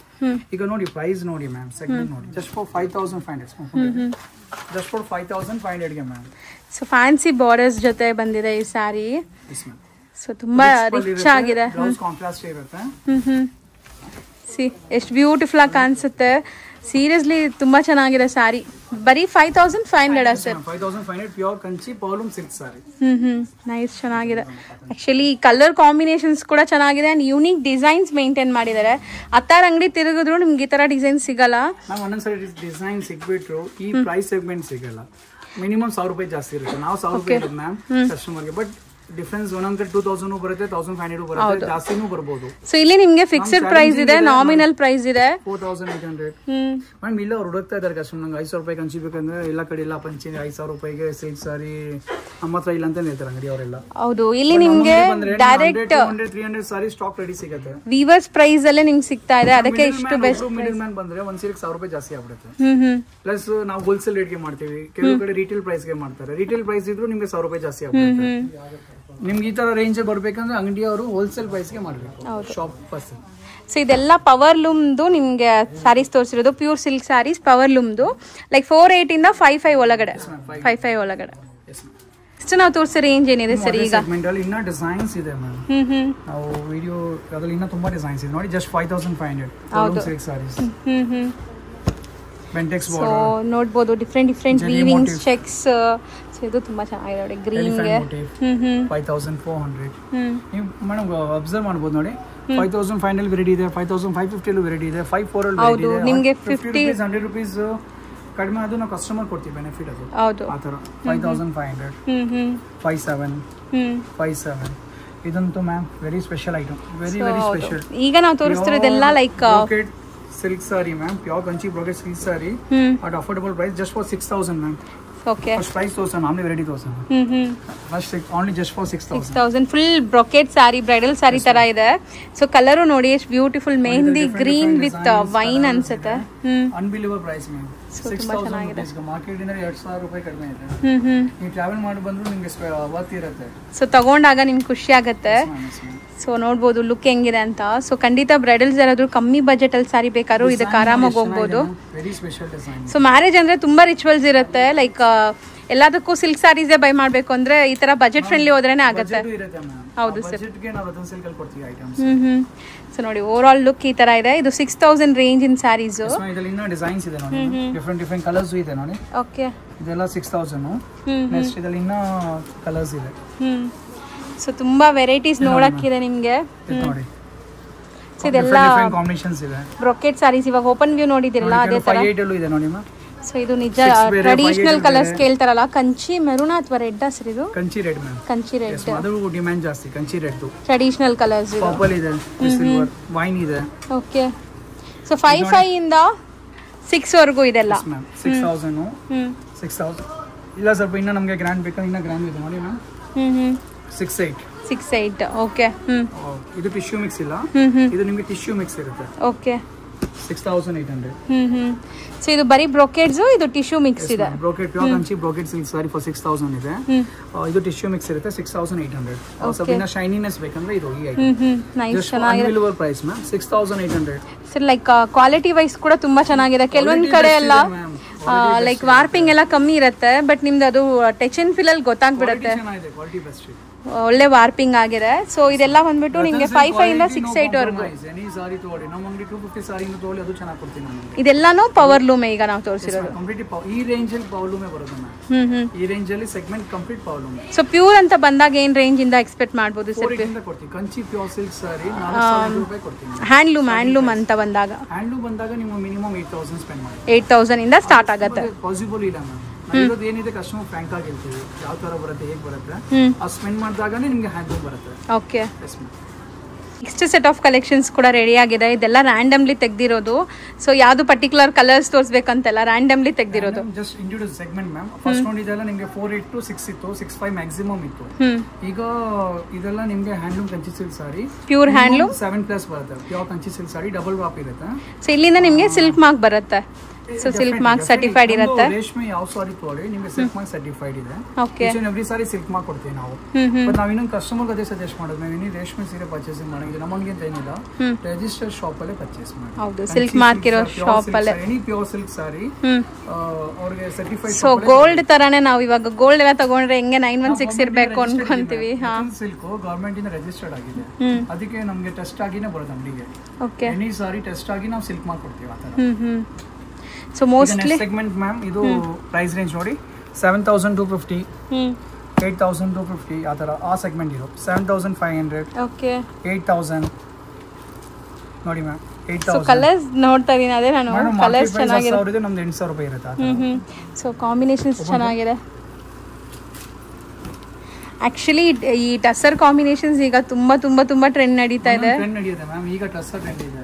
ಈಗ ನೋಡಿ ಪ್ರೈಸ್ ನೋಡಿ ಮ್ಯಾಮ್, ಸೆಗ್ಮೆಂಟ್ ನೋಡಿ ಜಸ್ಟ್ ಫಾರ್ 5500, ಜಸ್ಟ್ ಫಾರ್ 5500 ಗೆ ಮ್ಯಾಮ್. ಸೊ ಫ್ಯಾನ್ಸಿ ಬಾರ್ಡರ್ಸ್ ಜೊತೆ ಬಂದಿದೆ ಈ ಸ್ಯಾರಿ. ಸೊ ತುಂಬಾ ರಿಚ್ ಆಗಿದೆ, ಕಾಂಟ್ರಾಸ್ಟ್ ಇರುತ್ತೆ. ಸಿ ಎಷ್ಟು ಬ್ಯೂಟಿಫುಲ್ ಆಗಿ ಕಾಣಿಸುತ್ತೆ. ಸೀರಿಯಸ್ಲಿ ತುಂಬಾ ಚೆನ್ನಾಗಿದೆ ಸ್ಯಾರಿ. ಬರೀ 5500 ಅಷ್ಟೇ. 5500 pure Kanchi powerloom silk sari. Nice, ಚೆನ್ನಾಗಿದೆ. ಆಕ್ಚುಲಿ ಕಲರ್ ಕಾಂಬಿನೇಷನ್ಸ್ ಕೂಡ ಚೆನ್ನಾಗಿದೆ ಅಂಡ್ ಯೂನಿಕ್ ಡಿಸೈನ್ಸ್ ಮೇಂಟೈನ್ ಮಾಡಿದ್ದಾರೆ. ಅತ್ತಾರ ಅಂಗಡಿ ತಿರುಗಿದ್ರು ನಿಮ್ಗೆ ಈ ತರ ಡಿಸೈನ್ ಸಿಗಲ್ಲ. ನಾವು ಒಂದೊಂದ್ಸರಿ ಡಿಸೈನ್ ಸಿಗ್ಬಿಟ್ರು ಈ ಪ್ರೈಸ್ ಸೆಗ್ಮೆಂಟ್ ಸಿಗಲ್ಲ. ಮಿನಿಮಮ್ 1000 ರೂಪಾಯಿ ಜಾಸ್ತಿ ಇರುತ್ತೆ. ನಾವು 1000 ರೂಪಾಯಿ ಇರುತ್ತೆ ಮ್ಯಾಮ್ ಕಸ್ಟಮರ್ಗೆ. ಬಟ್ ಡಿಫರೆನ್ಸ್ ಒಂದೊಂದು 2000 ಬರುತ್ತೆ, 1500 ಬರುತ್ತೆ, ಜಾಸ್ತಿನೂ ಬರ್ಬೋದು. ಸೊ ಇಲ್ಲಿ ನಿಮ್ಗೆ ಫಿಕ್ಸ್ಡ್ ಪ್ರೈಸ್ ಇದೆ, ನಾಮಿನಲ್ ಪ್ರೈಸ್ ಇದೆ 4800. ಮೇಡಮ್ ಇಲ್ಲ ಅವ್ರು ಹುಡುಕ್ತಾ ಇದ್ದಾರೆ ಕಸ್ಟಮರ್, ನಂಗೆ 5000 ರೂಪಾಯಿ ಕಂಚಿ ಬೇಕಂದ್ರೆ ಎಲ್ಲ ಕಡೆ ಎಲ್ಲ ಪಂಚಿ 5000 ರೂಪಾಯಿಗೆ ಸಿಲ್ಕ್ ಸಾರಿ ನಮ್ಮ ಹತ್ರ ಇಲ್ಲ ಅಂತ ಹೇಳ್ತಾರೆ ಅಂಗಡಿ ಅವರೆಲ್ಲ. ಹೌದು, ಇಲ್ಲಿ ನಿಮ್ಗೆ ಡೈರೆಕ್ಟ್ 300 ಸಾರಿ ಸ್ಟಾಕ್ ರೆಡಿ ಸಿಗುತ್ತೆ. ವೀವರ್ಸ್ ಪ್ರೈಸ್ ಅಲ್ಲೇ ನಿಮ್ಗೆ ಸಿಗ್ತಾ ಇದೆ, ಅದಕ್ಕೆ ಇಷ್ಟು ಬೆಸ್ಟ್. ಮಿಡಲ್ ಮ್ಯಾನ್ ಬಂದ್ರೆ ಒಂದ್ ಸೀರೆಗೆ 1000 ರೂಪಾಯಿ ಜಾಸ್ತಿ ಆಗ್ಬಿಡುತ್ತೆ. ಪ್ಲಸ್ ನಾವು ಹೋಲ್ಸೇಲ್ ರೇಟ್ಗೆ ಮಾಡ್ತೀವಿ, ಕೆಲವು ಕಡೆ ರಿಟೇಲ್ ಪ್ರೈಸ್ ಗೆ ಮಾಡ್ತಾರೆ. ರಿಟೇಲ್ ಪ್ರೈಸ್ ಇದ್ರು ನಿಮ್ಗೆ 1000 ರೂಪಾಯಿ ಜಾಸ್ತಿ ಆಗ್ಬಿಡುತ್ತೆ. ನಿಮ್ಗೆ ಈ ತರ ರೇಂಜ್ ಬರ್ಬೇಕಂದ್ರೆ ಅಂಗಡಿ ಅವರು ಹೋಲ್ಸೇಲ್ ಪ್ರೈಸ್ ಗೆ ಮಾಡಬೇಕು, ಶಾಪ್ ಪರ್ಸನ್. ಸೊ ಇದೆಲ್ಲ ಪವರ್ ಲೂಮ್ದು ನಿಮ್ಗೆ ಸ್ಯಾರೀಸ್ ತೋರಿಸಿರೋದು, ಪ್ಯೂರ್ ಸಿಲ್ಕ್ ಸ್ಯಾರೀಸ್ ಪವರ್ ಲೂಮ್ದು. ಲೈಕ್ 48 ಇಂದ 55 ಒಳಗಡೆ, 55 ಒಳಗಡೆ. ಇಷ್ಟು ನಾವು ತೋರಿಸೋ ರೇಂಜ್ ಏನಿದೆ ಸರ್ ಈಗ? ಇನ್ನ ಡಿಸೈನ್ಸ್ ಇದೆ ಮ್ಯಾಮ್, ನಾವು ವಿಡಿಯೋ ಅದ್ರಲ್ಲಿ ಇನ್ನ ತುಂಬಾ ಡಿಸೈನ್ಸ್ ಇದೆ ನೋಡಿ. Just 5500 silk sarees. Bentex border. So ನೋಡಬಹುದು ಡಿಫರೆಂಟ್ ವೀವಿಂಗ್ಸ್, ಚೆಕ್ಸ್. ಸೊ ಇದು ತುಂಬಾ ಚೆನ್ನಾಗಿದೆ ನೋಡಿ, ಗ್ರೀನ್ ಗೆ 5400. ನೀವು ಮೇಡಮ್ ಅಬ್ಸರ್ವ್ ಮಾಡಬಹುದು ನೋಡಿ, 5500 ವೆರೈಟಿ ಇದೆ, 5550 ವೆರೈಟಿ ಇದೆ, 5400 ವೆರೈಟಿ ಇದೆ. ನಿಮಗೆ 50 100 ರೂಪೀಸ್ ಕಡಿಮೆ ಅದು ನಾವು ಕಸ್ಟಮರ್ ಕೊಡ್ತೀವಿ ಬೆನಿಫಿಟ್ ಅದು. ಹೌದು, ಆ ತರ 5500, 57, 57. ಇದಂತೂ ma'am very special item, very special. ಈಗ ನಾವು ತೋರಿಸ್ತಿರೋದೆಲ್ಲ like silk sari ma'am, pure Kanchi brocade silk sari at affordable price just for 6000 ma'am. Okay, first price 1000, only variety 1000. first only just for 6000 full brocade saree, bridal saree ತರ ಇದೆ. ಸೊ ಕಲರ್ ನೋಡಿ ಎಷ್ಟು beautiful, mehndi green with wine ಅನ್ಸುತ್ತೆ. Unbelievable price ma'am, 6000 rupees market ಇಂದ 2000 ರೂಪಾಯಿ ಕಡಿಮೆ ಇದೆ. ನೀವು ಟ್ರಾವೆಲ್ ಮಾಡಿ ಬಂದ್ರು ನಿಮಗೆ ವರ್ತ್ ಇರುತ್ತೆ. ಸೊ ತಗೊಂಡಾಗ ನಿಮ್ಗೆ ಖುಷಿ ಆಗುತ್ತೆ. ಸೊ ನೋಡ್ಬೋದು ಲುಕ್ ಹೆಂಗಿದೆ ಅಂತ. ಸೊ ಖಂಡಿತ ಬ್ರೈಡಲ್ಸ್ ಯಾರಾದ್ರೂ ಕಮ್ಮಿ ಬಜೆಟ್ ಅಲ್ಲಿ ಸಾರಿ ಬೇಕಾದ್ರೂ ಇದಕ್ಕೆ ಆರಾಮಾಗಿ ಹೋಗ್ಬೋದು. ಸೊ ಮ್ಯಾರೇಜ್ ಅಂದ್ರೆ ತುಂಬಾ ರಿಚುವಲ್ಸ್ ಇರುತ್ತೆ, ಲೈಕ್ ಎಲ್ಲದಕ್ಕೂ ಸಿಲ್ಕ್ ಸ್ಯಾರೀಸೇ ಬೈ ಮಾಡ್ಬೇಕು ಅಂದ್ರೆ ಈ ತರ ಬಜೆಟ್ ಫ್ರೆಂಡ್ಲಿ ಹೋದ್ರೇನೆ ಆಗುತ್ತೆ. ಹೌದು ಸರ್. ಸೊ ನೋಡಿ ಓವರ್ ಆಲ್ ಲುಕ್ ಈ ತರ ಇದೆ. ಇದು 6000 ರೇಂಜ್ ಇನ್ ಸ್ಯಾರೀಸ್. ಇದೆಲ್ಲ ಡಿಸೈನ್ಸ್ ಇದೆ ನೋಡಿ, ಡಿಫರೆಂಟ್ ಕಲರ್ಸ್ ಇದೆ ನೋಡಿ. ಓಕೆ, ಇದೆಲ್ಲ 6000. ನೆಕ್ಸ್ಟ್ ಇದೆಲ್ಲ ಇನ್ನ ಕಲರ್ಸ್ ಇದೆ. ಸೊ ತುಂಬಾ ವೆರೈಟೀಸ್ ನೋಡಕ್ಕಿದೆ ನಿಮ್ಗೆ ನೋಡಿ. ಸೊ ಇದೆಲ್ಲ ಕಾಂಬಿನೇಷನ್ಸ್ ಇದೆ. ಬ್ರೊಕೆಟ್ ಸ್ಯಾರೀಸ್ ಇವಾಗ ಓಪನ್ ವ್ಯೂ ನೋಡಿದಿರಲ್ಲ ಅದೇ ತರ 58 ಇದೆ ನೋಡಿ ಮಾ. ಸೊ ಇದು ನಿಜ ಟ್ರೆಡಿಷನಲ್ ಕಲರ್ಸ್ ಕೇಳ್ತಾರಲ್ಲ, ಕಂಚಿ ಮೆರೂನ್ ಅಥವಾ ರೆಡ್ ಹಸಿರು? ಇದು Kanchi red ma'am, Kanchi red. ಅದು ಡಿಮ್ಯಾಂಡ್ ಜಾಸ್ತಿ ಕಂಚಿ ರೆಡ್. ಟ್ರೆಡಿಷನಲ್ ಕಲರ್ಸ್ ಇದೆ, ಪರ್ಪಲ್ ಇದೆ, ಸಿಲ್ವರ್ ವೈನ್ ಇದೆ. ಓಕೆ, ಸೊ 55 ಇಂದ 6 ವರೆಗೂ ಇದೆಲ್ಲ 6000. 6000 ಇಲ್ಲ ಸ್ವಲ್ಪ ಇನ್ನ ನಮಗೆ ಗ್ರ್ಯಾಂಡ್ ಬೇಕಾ, ಇನ್ನ ಗ್ರ್ಯಾಂಡ್ ಇದೆ ನೋಡಿ ಮ್ಯಾಮ್. 68. ಓಕೆ. ಇದು ಟಿಶ್ಯೂ ಮಿಕ್ಸ್ ಇಲ್ಲ, ಇದು ನಿಮಗೆ ಟಿಶ್ಯೂ ಮಿಕ್ಸ್ ಇರುತ್ತೆ. ಓಕೆ, 6800. ಸೊ ಇದು ಬರೀ ಬ್ರೊಕೆಟ್ಸ್, ಇದು ಟಿಶ್ಯೂ ಮಿಕ್ಸ್ ಇದೆ. Brocade pure Kanchi brocade silk sorry for 6000 ಇದೆ. ಇದು ಟಿಶ್ಯೂ ಮಿಕ್ಸ್ ಇರುತ್ತೆ 6800. ಸ್ವಲ್ಪ ಇನ್ನ ಶೈನಿನೆಸ್ ಬೇಕಂದ್ರೆ ಇದು ಈ ಐಟಮ್. ನೈಸ್, ಚೆನ್ನಾಗಿದೆ. Unbelievable price ma'am, 6800. Sir like quality wise ಕೂಡ ತುಂಬಾ ಚೆನ್ನಾಗಿದೆ. ಕೆಲವೊಂದ್ ಕಡೆ ಎಲ್ಲ ಲೈಕ್ ವಾರ್ಪಿಂಗ್ ಎಲ್ಲ ಕಮ್ಮಿ ಇರುತ್ತೆ, ಬಟ್ ನಿಮ್ದು ಅದು ಟಚ್ ಅಂಡ್ ಫೀಲ್ ಅಲ್ಲಿ ಗೊತ್ತಾಗ್ಬಿಡುತ್ತೆ, ಒಳ್ಳೆ ವಾರ್ಪಿಂಗ್ ಆಗಿದೆ. ಸೊ ಇದೆಲ್ಲ ಬಂದ್ಬಿಟ್ಟು ನಿಮ್ಗೆ 55 ಇಂದ 68 ವರೆಗೂ. ಇದೆಲ್ಲಾನು ಪವರ್ ಲೂಮ್ ಈಗ ನಾವು ತೋರಿಸಿರೋದು. ಈ ರೇಂಜ್ ಅಲ್ಲಿ ಪವರ್ ಲೂಮ್ ಬರುತ್ತೆ ಮ್ಯಾಮ್. ಈ ರೇಂಜ್ ಅಲ್ಲಿ segment complete power loom. So pure ಅಂತ ಬಂದಾಗ ಏನ್ ರೇಂಜ್ ಇಂದ ಎಕ್ಸ್ಪೆಕ್ಟ್ ಮಾಡಬಹುದು ಸರ್? ಕಂಚಿ ಪ್ಯೂರ್ ಸಿಲ್ಕ್ ಸಾರಿ 4000 ರೂಪಾಯಿ ಕೊಡ್ತೀನಿ. ಹ್ಯಾಂಡ್ಲೂಮ್ ಅಂತ ಬಂದಾಗ ನೀವು ಮಿನಿಮಮ್ 8000 ಸ್ಪೆಂಡ್ ಮಾಡಿ. 8000 ಇಂದ ಸ್ಟಾರ್ಟ್ ಆಗುತ್ತೆ. ಪಾಸಿಬಲ್ ಇಲ್ಲ ಮ್ಯಾಮ್. ಇರೋದು ಏನಿದೆ ಕಸ್ಟಮರ್ ಫ್ರಾಂಕ್ ಆಗಿ ಹೇಳ್ತೀವಿ, ಯಾವ ತರ ಬರುತ್ತೆ ಹೇಗೆ ಬರುತ್ತೆ, ಆ ಸ್ಪೆಂಡ್ ಮಾಡಿದಾಗನೇ ನಿಮಗೆ ಹ್ಯಾಂಡ್ಲೂಮ್ ಬರುತ್ತೆ. Okay, next set of collections ಕೂಡ ರೆಡಿ ಆಗಿದೆ. ಇದೆಲ್ಲ ರ್ಯಾಂಡಮ್ಲಿ ತೆಗ್ದಿರೋದು. ಸೊ ಯಾವುದು ಪರ್ಟಿಕ್ಯುಲರ್ ಕಲರ್ಸ್ ತೋರಿಸ್ಬೇಕಂತೆಲ್ಲ ರ್ಯಾಂಡಮ್ಲಿ ತೆಗ್ದಿರೋದು. Just introduce segment ma'am. First ನೋಡಿದೆಲ್ಲ ನಿಮಗೆ 4.8 to 6 ಇತ್ತು, 6.5 ಮ್ಯಾಕ್ಸಿಮಮ್ ಇತ್ತು. ಈಗ ಇದೆಲ್ಲ ನಿಮಗೆ handloom Kanchi silk sari, pure handloom 7+ ಬರುತ್ತೆ. Pure Kanchi silk sari double warp ಇರುತ್ತೆ. ಸೊ ಇಲ್ಲಿಂದ ನಿಮಗೆ ಸಿಲ್ಕ್ ಮಾರ್ಕ್ ಬರುತ್ತೆ. ಸೊ ಸಿಲ್ಕ್ ಮಾರ್ಕ್ ಸರ್ಟಿಫೈಡ್ ಇರುತ್ತೆ. ರೇಷ್ಮೆ ಯಾವ ಸಾರಿ ತೋರಿ ನಿಮಗೆ ಸಿಲ್ಕ್ ಮಾರ್ಕ್ ಸರ್ಟಿಫೈಡ್ ಇದೆ. Okay, every sari silk mark ಕೊಡ್ತೀವಿ ನಾವು. ಬಟ್ ನಾವು ಇನ್ನೊಂದು ಕಸ್ಟಮರ್ ಅದೇ ಸಜೆಸ್ಟ್ ಮಾಡೋದು, ನಾವು ಇನ್ನೂ ರೇಷ್ಮೆ ಸೀರೆ ಪರ್ಚೇಸಿಂಗ್ ಮಾಡೋದು ನಮಗೆ ಅಂತ ಏನಿಲ್ಲ, ರಿಜಿಸ್ಟರ್ ಶಾಪ್ ಅಲ್ಲೇ ಪರ್ಚೇಸ್ ಮಾಡಿ. ಹೌದು, ಸಿಲ್ಕ್ ಮಾರ್ಕ್ ಇರೋ ಶಾಪ್ ಅಲ್ಲೇ ಎನಿ ಪ್ಯೂರ್ ಸಿಲ್ಕ್ ಸಾರಿ ಅವ್ರಿಗೆ ಸರ್ಟಿಫೈಡ್. ಸೊ ಗೋಲ್ಡ್ ತರಾನೇ ನಾವು ಇವಾಗ ಗೋಲ್ಡ್ ಎಲ್ಲ ತಗೊಂಡ್ರೆ ಹೆಂಗೆ 916 ಇರಬೇಕು ಅನ್ಕೊಂತೀವಿ. ಸಿಲ್ಕ್ ಗವರ್ನಮೆಂಟ್ ಇಂದ ರಿಜಿಸ್ಟರ್ಡ್ ಆಗಿದೆ, ಅದಕ್ಕೆ ನಮಗೆ ಟೆಸ್ಟ್ ಆಗಿನೇ ಬರೋದು ಅಂಗಡಿಗೆ. ಓಕೆ, ಎನಿ ಸಾರಿ ಟೆಸ್ಟ್ ಆಗಿ ನಾವು ಸಿಲ್ಕ್ ಮಾರ್ಕ್ ಕೊಡ್ತೀವಿ ಆ ತರ. ಸೊ ಮೋಸ್ಟ್ಲಿ ಸೆಗ್ಮೆಂಟ್ ಮ್ಯಾಮ್ ಇದು ಪ್ರೈಸ್ ರೇಂಜ್ ನೋಡಿ 7,250, 8,250 ಆ ತರ ಆ ಸೆಗ್ಮೆಂಟ್ ಇದು. 7,500, ಓಕೆ, 8,000 ನೋಡಿ ಮ್ಯಾಮ್. 8,000. ಸೊ ಕಲರ್ಸ್ ನೋಡ್ತಾ ಇದೀನಿ, ಅದೇ ನಾನು ಕಲರ್ಸ್ ಚೆನ್ನಾಗಿದೆ. ನಮ್ದು 8,000 ರೂಪಾಯಿ ಇರುತ್ತೆ. ಸೊ ಕಾಂಬಿನೇಷನ್ಸ್ ಚೆನ್ನಾಗಿದೆ. ಆಕ್ಚುಲಿ ಈ ಟಸರ್ ಕಾಂಬಿನೇಷನ್ಸ್ ಈಗ ತುಂಬಾ ತುಂಬಾ ತುಂಬಾ ಟ್ರೆಂಡ್ ನಡೀತಾ ಇದೆ. ಟ್ರೆಂಡ್ ನಡೆಯುತ್ತೆ ಮ್ಯಾಮ್, ಈಗ ಟಸರ್ ಟ್ರೆಂಡ್ ಇದೆ.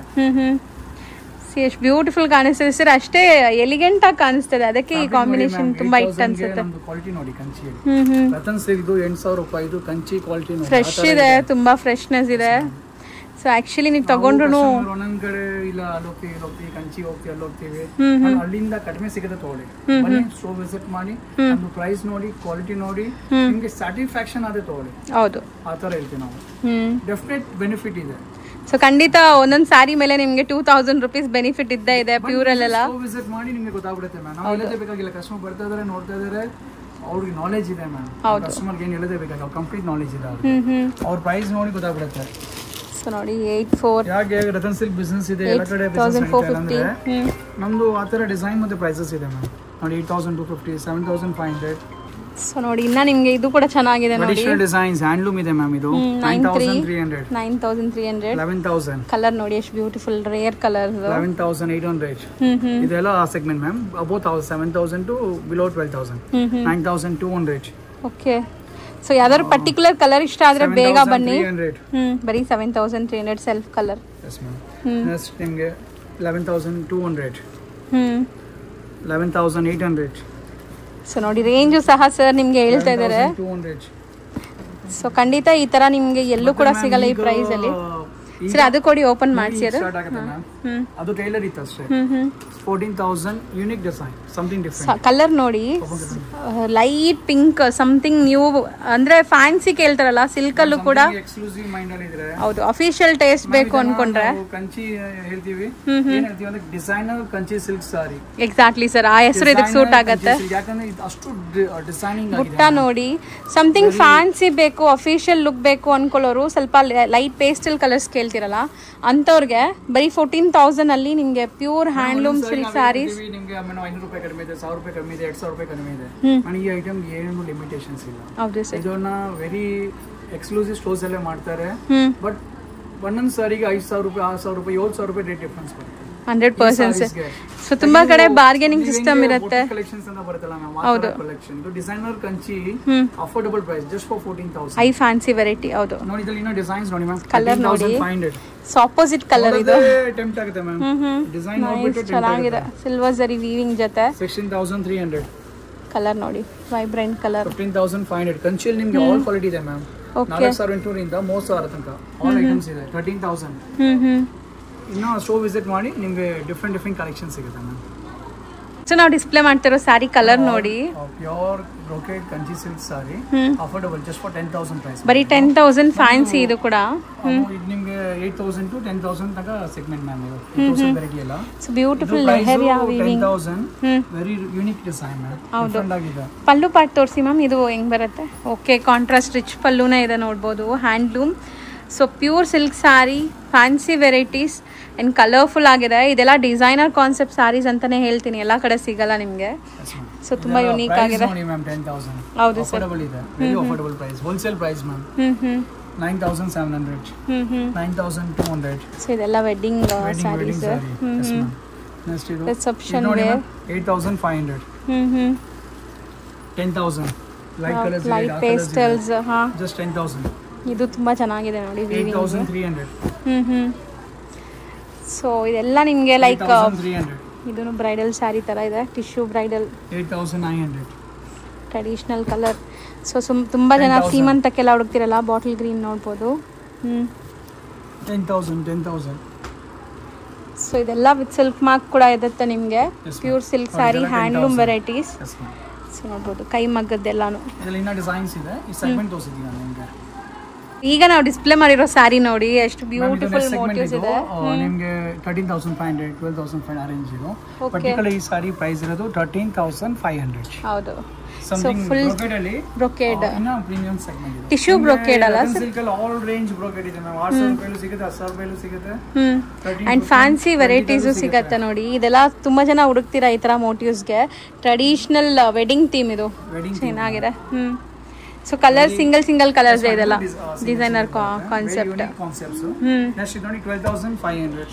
ಎಷ್ಟು ಬ್ಯೂಟಿಫುಲ್ ಕಾಣಿಸ್ತದೆ ಸರ್, ಅಷ್ಟೇ ಎಲಿಗೆಂಟ್ ಆಗಿ ಕಾಣಿಸ್ತದೆ. ಅದಕ್ಕೆ ಈ ಕಾಂಬಿನೇಷನ್ ತುಂಬಾ ಇಷ್ಟ ಅನ್ಸುತ್ತೆ. ಕ್ವಾಲಿಟಿ ನೋಡಿ ಕಂಚಿ ರತನ್ ಸಿಲ್ಕ್ ಇದು 8,000 ರೂಪಾಯಿ. ಇದು ಕಂಚಿ ಕ್ವಾಲಿಟಿ ನೋಡಿ, ಫ್ರೆಶ್ ಇದೆ, ತುಂಬಾ ಫ್ರೆಶ್ನೆಸ್ ಇದೆ. ಸೊ ಆಕ್ಚುಲಿ ನೀವು ತಗೊಂಡ್ರು ಒಂದೊಂದ್ ಕಡೆ ಇಲ್ಲ ಅಲ್ಲಿ ಕಂಚಿ ಹೋಗ್ತೀವಿ ಅಲ್ಲಿ ಹೋಗ್ತೀವಿ, ಅಲ್ಲಿಂದ ಕಡಿಮೆ ಸಿಗುತ್ತೆ ತಗೊಳ್ಳಿ. ಬನ್ನಿ ಶೋ ವಿಸಿಟ್ ಮಾಡಿ, ಒಂದು ಪ್ರೈಸ್ ನೋಡಿ, ಕ್ವಾಲಿಟಿ ನೋಡಿ, ನಿಮ್ಗೆ ಸ್ಯಾಟಿಸ್ಫ್ಯಾಕ್ಷನ್ ಆದ್ರೆ ತಗೊಳ್ಳಿ. ಹೌದು, ಆ ತರ ಹೇಳ್ತೀವಿ ನಾವು. ಡೆಫಿನೆಟ್ ಬೆನಿಫಿಟ್ ಇದೆ. ಸೊ ಖಂಡಿತ ಒಂದೊಂದು ಸಾರಿ ಮೇಲೆ ನಿಮ್ಗೆ 2,000 ರೂಪೀಸ್ ಬೆನಿಫಿಟ್ ಇದ್ದೇ ಇದೆ ಪ್ಯೂರ್ ಅಲ್ಲೆಲ್ಲ. ವಿಸಿಟ್ ಮಾಡಿ ನಿಮ್ಗೆ ಗೊತ್ತಾಗ್ಬಿಡುತ್ತೆ ಮ್ಯಾಮ್. ನಾವು ಹೇಳೋದೇ ಬೇಕಾಗಿಲ್ಲ, ಕಸ್ಟಮರ್ ಬರ್ತಾ ಇದಾರೆ ನೋಡ್ತಾ ಇದಾರೆ, ಅವ್ರಿಗೆ ನಾಲೆಜ್ ಇದೆ ಮ್ಯಾಮ್. ಕಸ್ಟಮರ್ಗೆ ಏನು ಹೇಳೋದೇ ಬೇಕಾಗಿಲ್ಲ, ಕಂಪ್ಲೀಟ್ ನಾಲೆಜ್ ಇದೆ ಅವ್ರ ಪ್ರೈಸ್ ನೋಡಿ ಗೊತ್ತಾಗ್ಬಿಡುತ್ತೆ. ಸೊ ನೋಡಿ 84 ಯಾಕೆ ರತನ್ ಸಿಲ್ಕ್ ಬಿಸ್ನೆಸ್ ಇದೆ, ಎಲ್ಲ ಕಡೆ ಬಿಸ್ನೆಸ್ ಅಂದ್ರೆ ನಮ್ದು ಆ ತರ ಡಿಸೈನ್ ಮತ್ತೆ ಪ್ರೈಸಸ್ ಇದೆ ಮ್ಯಾಮ್. ನೋಡಿ 8,250, 7,500. ಸೊ ನೋಡಿ ಇನ್ನ ನಿಮ್ಗೆ ಇದು ಕೂಡ ಚೆನ್ನಾಗಿದೆ ನೋಡಿ, ಟ್ರೆಡಿಷನಲ್ ಡಿಸೈನ್ಸ್ ಹ್ಯಾಂಡ್ಲೂಮ್ ಇದೆ ಮ್ಯಾಮ್. ಇದು 9,300, 11,000. ಕಲರ್ ನೋಡಿ ಎಷ್ಟು ಬ್ಯೂಟಿಫುಲ್ ರೇರ್ ಕಲರ್. 11,800. ಇದೆಲ್ಲ ಆ segment ma'am. About 7,000 to below 12,000. 9,200. Okay, so ಯಾವ್ದಾದ್ರು ಪರ್ಟಿಕ್ಯುಲರ್ ಕಲರ್ ಇಷ್ಟ ಆದ್ರೆ ಬೇಗ ಬನ್ನಿ. ಬರೀ 7,300 ಸೆಲ್ಫ್ ಕಲರ್. ನೆಕ್ಸ್ಟ್ ನಿಮಗೆ 11,200, 11,800. ಸೊ ನೋಡಿ ರೇಂಜು ಸಹ ಸರ್ ನಿಮ್ಗೆ ಹೇಳ್ತಾ ಇದ್ದಾರೆ. ಸೊ ಖಂಡಿತ ಈ ತರ ನಿಮ್ಗೆ ಎಲ್ಲೂ ಕೂಡ ಸಿಗಲ್ಲ ಈ ಪ್ರೈಸ್ ಅಲ್ಲಿ. ಸರ್ ಅದು ಕೊಡಿ, ಓಪನ್ ಮಾಡಿಸಿ. ಅದು ಟೈಲರ್ ಇತ್ತು ಅಷ್ಟೇ. 14,000 unique design, something different. Colour ನೋಡಿ ಲೈಟ್ ಪಿಂಕ್, ಸಮಥಿಂಗ್ ನ್ಯೂ, ಅಂದ್ರೆ ಫ್ಯಾನ್ಸಿ ಕೇಳ್ತಾರಲ್ಲ ಸಿಲ್ಕ್ ಅಲ್ಲೂ ಕೂಡ. ಎಕ್ಸ್ಕ್ಲೂಸಿವ್ ಮೈಂಡ್ ಅಲ್ಲಿ ಇದ್ರೆ ಹೌದು, ಅಫಿಷಿಯಲ್ ಟೇಸ್ಟ್ ಬೇಕು ಅನ್ಕೊಂಡ್ರೆ ಕಂಚಿ ಹೇಳ್ತೀವಿ. ಏನ್ ಹೇಳ್ತೀವಿ ಅಂದ್ರೆ ಡಿಸೈನರ್ ಕಂಚಿ ಸಿಲ್ಕ್ ಸಾರಿ. ಎಕ್ಸಾಕ್ಟ್ಲಿ ಸರ್, ಆ ಹೆಸರು ಇದಕ್ಕೆ ಸೂಟ್ ಆಗುತ್ತೆ. ಯಾಕಂದ್ರೆ ಅಷ್ಟು ಡಿಸೈನಿಂಗ್ ಬುಟ್ಟ ನೋಡಿ, ಸಮಥಿಂಗ್ ಫ್ಯಾನ್ಸಿ ಬೇಕು, ಅಫಿಷಿಯಲ್ ಲುಕ್ ಬೇಕು ಅನ್ಕೊಳ್ಳೋರು ಸ್ವಲ್ಪ ಲೈಟ್ ಪೇಸ್ಟಲ್ ಕಲರ್ಸ್ ಕೇಳ್ತಿರಲ್ಲ ಅಂತವ್ರಿಗೆ ಬರೀ 14,000 ಅಲ್ಲಿ ನಿಮ್ಗೆ ಪ್ಯೂರ್ ಹ್ಯಾಂಡ್ಲೂಮ್ ಸಿಲ್ಕ್ ಸ್ಯಾರೀಸ್. ನಿಮ್ಗೆ 500 ರೂಪಾಯಿ ಕಡಿಮೆ ಇದೆ, 1,000 ರೂಪಾಯಿ ಕಡಿಮೆ ಇದೆ, 2,000 ರೂಪಾಯಿ ಕಡಿಮೆ ಇದೆ. ನನಗೆ ಈ ಐಟಮ್ ಏನು ಲಿಮಿಟೇಷನ್ಸ್ ಇಲ್ಲ. ಹೌದು ಸರ್, ಇದನ್ನ ವೆರಿ ಎಕ್ಸ್ಕ್ಲೂಸಿವ್ ಸ್ಟೋರ್ಸ್ ಅಲ್ಲೇ ಮಾಡ್ತಾರೆ. ಬಟ್ ಒಂದೊಂದು ಸಾರಿಗೆ 5,000 ರೂಪಾಯಿ, 6,000 ರೂಪಾಯಿ, 7,000 ರೂಪಾಯಿ ರೇಟ್ ಡಿಫರೆನ್ಸ್ ಬರುತ್ತೆ. 100%. ಸೊ ತುಂಬಾ ಕಡೆ ಬಾರ್ಗೇನಿಂಗ್ ಸಿಸ್ಟಮ್ ಇರುತ್ತೆ. ಕಲೆಕ್ಷನ್ಸ್ ಅಂತ ಬರುತ್ತಲ್ಲ ಮ್ಯಾಮ್, ಹೌದು ಕಲೆಕ್ಷನ್. ಇದು designer Kanchi affordable price, just for 14,000. High fancy variety. ಹೌದು ನೋಡಿ, ಇದರಲ್ಲಿ ಇನ್ನೂ ಡಿಸೈನ್ಸ್ ನೋಡಿ ಮ್ಯಾಮ್. ಕಲರ್ ನೋಡಿ, 500. ಸೊ ಆಪೋಸಿಟ್ ಕಲರ್ ಇದು ಟೆಂಪ್ಟ್ ಆಗುತ್ತೆ ಮ್ಯಾಮ್. ಡಿಸೈನ್ ನೋಡ್ಬಿಟ್ಟು ಚೆನ್ನಾಗಿದೆ, ಸಿಲ್ವರ್ ಜರಿ ವೀವಿಂಗ್ ಜೊತೆ. 16,300. ಕಲರ್ ನೋಡಿ, ವೈಬ್ರೆಂಟ್ ಕಲರ್. 15,500. ಕಂಚಿಯಲ್ಲಿ ನಿಮಗೆ ಆಲ್ ಕ್ವಾಲಿಟಿ ಇದೆ ಮ್ಯಾಮ್. 4,800 ಇಂದ 3,000 ತನಕ ಆಲ್ ಐಟಮ್ಸ್ ಇದೆ. 13,000. ಇನ್ನು ಶೋ ವಿಸಿಟ್ ಮಾಡಿ ನಿಮಗೆ ಡಿಫ್ರೆಂಟ್ ಕಲೆಕ್ಷನ್ ಸಿಗುತ್ತೆ ಮ್ಯಾಮ್. ಸೊ ನಾವು ಡಿಸ್ಪ್ಲೇ ಮಾಡ್ತಿರೋ ಸ್ಯಾರಿ ಕಲರ್ ನೋಡಿ, pure brocade Kanchi silk sari, affordable, just for 10,000 price. ಬರೀ 10,000 ಫ್ಯಾನ್ಸಿ ಇದು ಕೂಡ. ಇದು ನಿಮಗೆ 8,000 ಟು 10,000 ತನಕ ಸೆಗ್ಮೆಂಟ್ ಮ್ಯಾಮ್. ಇದು 8,000 ವೆರೈಟಿ ಎಲ್ಲ. So beautiful leheriya weaving, 10,000. Very unique design ma'am. Different ಆಗಿದೆ. ಪಲ್ಲು ಪಾರ್ಟ್ ತೋರಿಸಿ ಮ್ಯಾಮ್, ಇದು ಹೆಂಗ್ ಬರುತ್ತೆ? ಓಕೆ, ಕಾಂಟ್ರಾಸ್ಟ್ ರಿಚ್ ಪಲ್ಲುನೇ ಇದೆ ನೋಡ್ಬೋದು, handloom. So pure silk sari, fancy varieties and colourful ಆಗಿದೆ. ಇದೆಲ್ಲ ಡಿಸೈನರ್ ಕಾನ್ಸೆಪ್ಟ್ ಸ್ಯಾರೀಸ್ ಅಂತಾನೆ ಹೇಳ್ತೀನಿ, ಎಲ್ಲ ಕಡೆ ಸಿಗಲ್ಲ ನಿಮಗೆ. ಸೊ ತುಂಬಾ ಯುನೀಕ್ ಆಗಿದೆ. ಹೌದು sir, affordable price, wholesale price ma'am. 9,700, 9,200. So ಇದೆಲ್ಲ ವೆಡ್ಡಿಂಗ್ ಸ್ಯಾರೀಸ್. ನೆಕ್ಸ್ಟ್ ಇದು reception wear, 8,500. 10,000. Light colours, light pastels. ಹಾ, ಜಸ್ಟ್ 10,000. ಇದು ತುಂಬ ಚೆನ್ನಾಗಿದೆ ನೋಡಿ ವೀವಿಂಗ್. 8300. ಸೊ ಇದೆಲ್ಲ ನಿಮಗೆ ಲೈಕ್ 300. ಇದನ್ನು ಬ್ರೈಡಲ್ ಸ್ಯಾರಿ ಥರ ಇದೆ, tissue bridal. 8900. Traditional colour. So ತುಂಬ ಜನ ಸೀಮಂತಕ್ಕೆಲ್ಲ ಹುಡುಕ್ತಿರಲ್ಲ, ಬಾಟಲ್ ಗ್ರೀನ್ ನೋಡ್ಬೋದು. 10,000. ಸೊ ಇದೆಲ್ಲ ವಿತ್ ಸಿಲ್ಕ್ ಮಾರ್ಕ್ ಕೂಡ ಇರುತ್ತೆ ನಿಮಗೆ. Pure silk sari, handloom varieties. So ನೋಡ್ಬೋದು ಕೈ ಮಗ್ಗದ್ದೆಲ್ಲಾನು. ಇನ್ನ ಡಿಸೈನ್ಸ್ ಇದೆ. ಈ ಸೆಗ್ಮೆಂಟ್ ತೋರಿಸಿದ್ದೀನಿ ನಿಮಗೆ. ಈಗ ನಾವು ಡಿಸ್ಪ್ಲೇ ಮಾಡಿರೋ ಸ್ಯಾರಿ ನೋಡಿ ಎಷ್ಟು ಬ್ಯೂಟಿಫುಲ್ ಮೋಟಿವ್ಸ್ ಇದೆ. ನಿಮಗೆ 13,500 12,500 ರೇಂಜ್ ಇದು. ಪರ್ಟಿಕ್ಯುಲರ್ ಈ ಸಾರಿ ಪ್ರೈಸ್ ಇರೋದು 13,500. ಹೌದು. ಸಮಥಿಂಗ್ ಬ್ರೊಕೇಡ್ ಅಲ್ಲಿ ಬ್ರೊಕೇಡ್ ಇನ್ನ ಪ್ರೀಮಿಯಂ ಸೆಗ್ಮೆಂಟ್ ಇದೆ. ಟಿಶ್ಯೂ ಬ್ರೊಕೇಡ್ ಅಲ್ಲ ಸರ್, ಸಿಲ್ಕ್ ಅಲ್ಲಿ ಆಲ್ ರೇಂಜ್ ಬ್ರೊಕೇಡ್ ಇದೆ ಮ್ಯಾಮ್. 800 ರೂಪಾಯಿಲು ಸಿಗುತ್ತೆ, 10,000 ರೂಪಾಯಿಲು ಸಿಗುತ್ತೆ. ಅಂಡ್ ಫ್ಯಾನ್ಸಿ ವೆರೈಟೀಸು ಸಿಗುತ್ತೆ ನೋಡಿ. ಇದೆಲ್ಲ ತುಂಬಾ ಜನ ಹುಡುಕ್ತೀರಾ ಈ ತರ ಮೋಟಿವ್ಸ್ಗೆ. ಟ್ರೆಡಿಷನಲ್ ವೆಡ್ಡಿಂಗ್ ಥೀಮ್ ಇದು ಚೆನ್ನಾಗಿದೆ. ಸೊ ಕಲರ್ ಸಿಂಗಲ್ ಕಲರ್ಸ್ ಇದೆಲ್ಲ ಡಿಸೈನರ್ ಕಾನ್ಸೆಪ್ಟ್. ನೆಕ್ಸ್ಟ್ ಇದು ನೋಡಿ 12,500.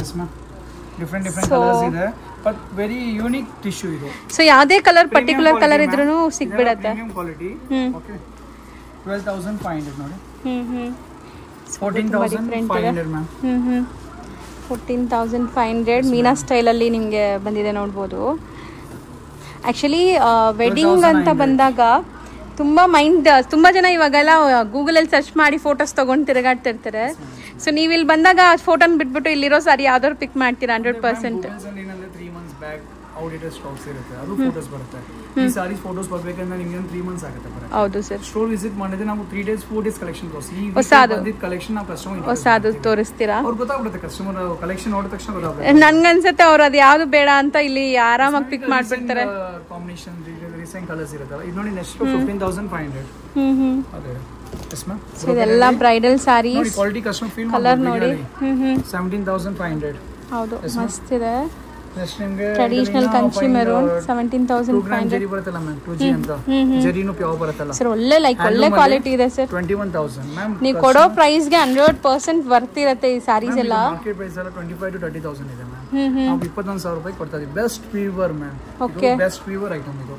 Yes ma'am. ಡಿಫರೆಂಟ್ ಕಲರ್ಸ್ ಇದೆ, ಬಟ್ ವೆರಿ ಯೂನಿಕ್ ಟಿಶ್ಯೂ ಇದು. ಸೊ ಯಾವುದೇ ಕಲರ್ ಪರ್ಟಿಕ್ಯುಲರ್ ಕಲರ್ ಇದ್ರೂ ಸಿಗ್ಬಿಡುತ್ತೆ. Premium quality. ಓಕೆ. 12,500 ನೋಡಿ. 14,500 ಮ್ಯಾಮ್. 14,500 ಮೀನಾ ಸ್ಟೈಲಲ್ಲಿ ನಿಮಗೆ ಬಂದಿದೆ ನೋಡ್ಬೋದು. ಆ್ಯಕ್ಚುಲಿ ವೆಡ್ಡಿಂಗ್ ಅಂತ ಬಂದಾಗ ತುಂಬ ಜನ ಇವಾಗೆಲ್ಲ ಗೂಗಲಲ್ಲಿ ಸರ್ಚ್ ಮಾಡಿ ಫೋಟೋಸ್ ತೊಗೊಂಡು ತಿರುಗಾಡ್ತಿರ್ತಾರೆ. ಸೊ ನೀವು ಇಲ್ಲಿ ಬಂದಾಗ ಫೋಟೋನ ಬಿಟ್ಬಿಟ್ಟು ಇಲ್ಲಿರೋ ಸಾರಿ ಯಾವ್ದಾದ್ರು ಪಿಕ್ ಮಾಡ್ತೀರಾ 100%. 3 ಮಂತ್ಸ್ ಬ್ಯಾಕ್ ಔಟ್ಡೇಟೆಡ್ ಸ್ಟಾಕ್ಸ್ ಇರುತ್ತೆ, ಅದು ಫೋಟೋಸ್ ಬರುತ್ತೆ. ಈ ಸಾರೀಸ್ ಫೋಟೋಸ್ ಬರ್ಬೇಕಂದ್ರೆ ನಿಮಗೆ 3 ಮಂತ್ಸ್ ಆಗುತ್ತೆ ಬರುತ್ತೆ. ಹೌದು ಸರ್. ಸ್ಟೋರ್ ವಿಸಿಟ್ ಮಾಡಿದ್ರೆ ನಾವು 3 days 4 days ಕಲೆಕ್ಷನ್ ತೋರಿಸಿ. ಈ ಕಲೆಕ್ಷನ್ ನಾವು ಕಸ್ಟಮರ್ ಹೊಸದು ತೋರಿಸ್ತೀರಾ, ಅವ್ರಿಗೆ ಗೊತ್ತಾಗ್ಬಿಡುತ್ತೆ. ಕಸ್ಟಮರ್ ಕಲೆಕ್ಷನ್ ನೋಡಿದ ತಕ್ಷಣ ಗೊತ್ತಾಗುತ್ತೆ. ನನ್ಗನ್ಸುತ್ತೆ ಅವ್ರು ಅದು ಯಾವ್ದು ಬೇಡ ಅಂತ ಇಲ್ಲಿ ಆರಾಮಾಗಿ ಪಿಕ್ ಮಾಡ್ಬಿಡ್ತಾರೆ. ಕಾಂಬಿನೇಷನ್ ರೀಸೆಂಟ್ ಕಲರ್ಸ್ ಇರುತ್ತಲ್ಲ, ಇದು ನೋಡಿ ನೆಕ್ಸ್ಟ್ 15,500. ಅದೇ ಎಸ್ ಮ್ಯಾಮ್. ಸೊ ಇದೆಲ್ಲ ಬ್ರೈಡಲ್ ಸ್ಯಾರೀಸ್ ನೋಡಿ, ಕ್ವಾಲಿಟಿ ಕಸ್ಟಮರ್ ಫೀಲ್ ಕಲರ್ ನೋಡಿ. 17,500. ಹೌದು, ಮಸ್ತ್ ಇದೆ. ನೆಕ್ಸ್ಟ್ ನಿಮಗೆ ಟ್ರೆಡಿಷನಲ್ ಕಂಚಿ ಮೆರೂನ್ 17,500. ಜರಿ ಬರುತ್ತಲ್ಲ ಮ್ಯಾಮ್, 2G ಅಂತ ಜರಿನು ಪ್ಯೂರ್ ಬರುತ್ತಲ್ಲ ಸರ್. ಒಳ್ಳೆ ಕ್ವಾಲಿಟಿ ಇದೆ ಸರ್. 21,000 ಮ್ಯಾಮ್. ನೀವು ಕೊಡೋ ಪ್ರೈಸ್ಗೆ 100% ವರ್ತ್ ಇರುತ್ತೆ ಈ ಸಾರೀಸ್ ಎಲ್ಲ. ಮಾರ್ಕೆಟ್ ಪ್ರೈಸ್ ಎಲ್ಲ 25,000 to 30,000 ಇದೆ ಮ್ಯಾಮ್. ನಾವು 21,000 ರೂಪಾಯಿ ಕೊಡ್ತಾ ಇದೀವಿ. Best Weaver ma'am. Okay, best Weaver item ಇದು.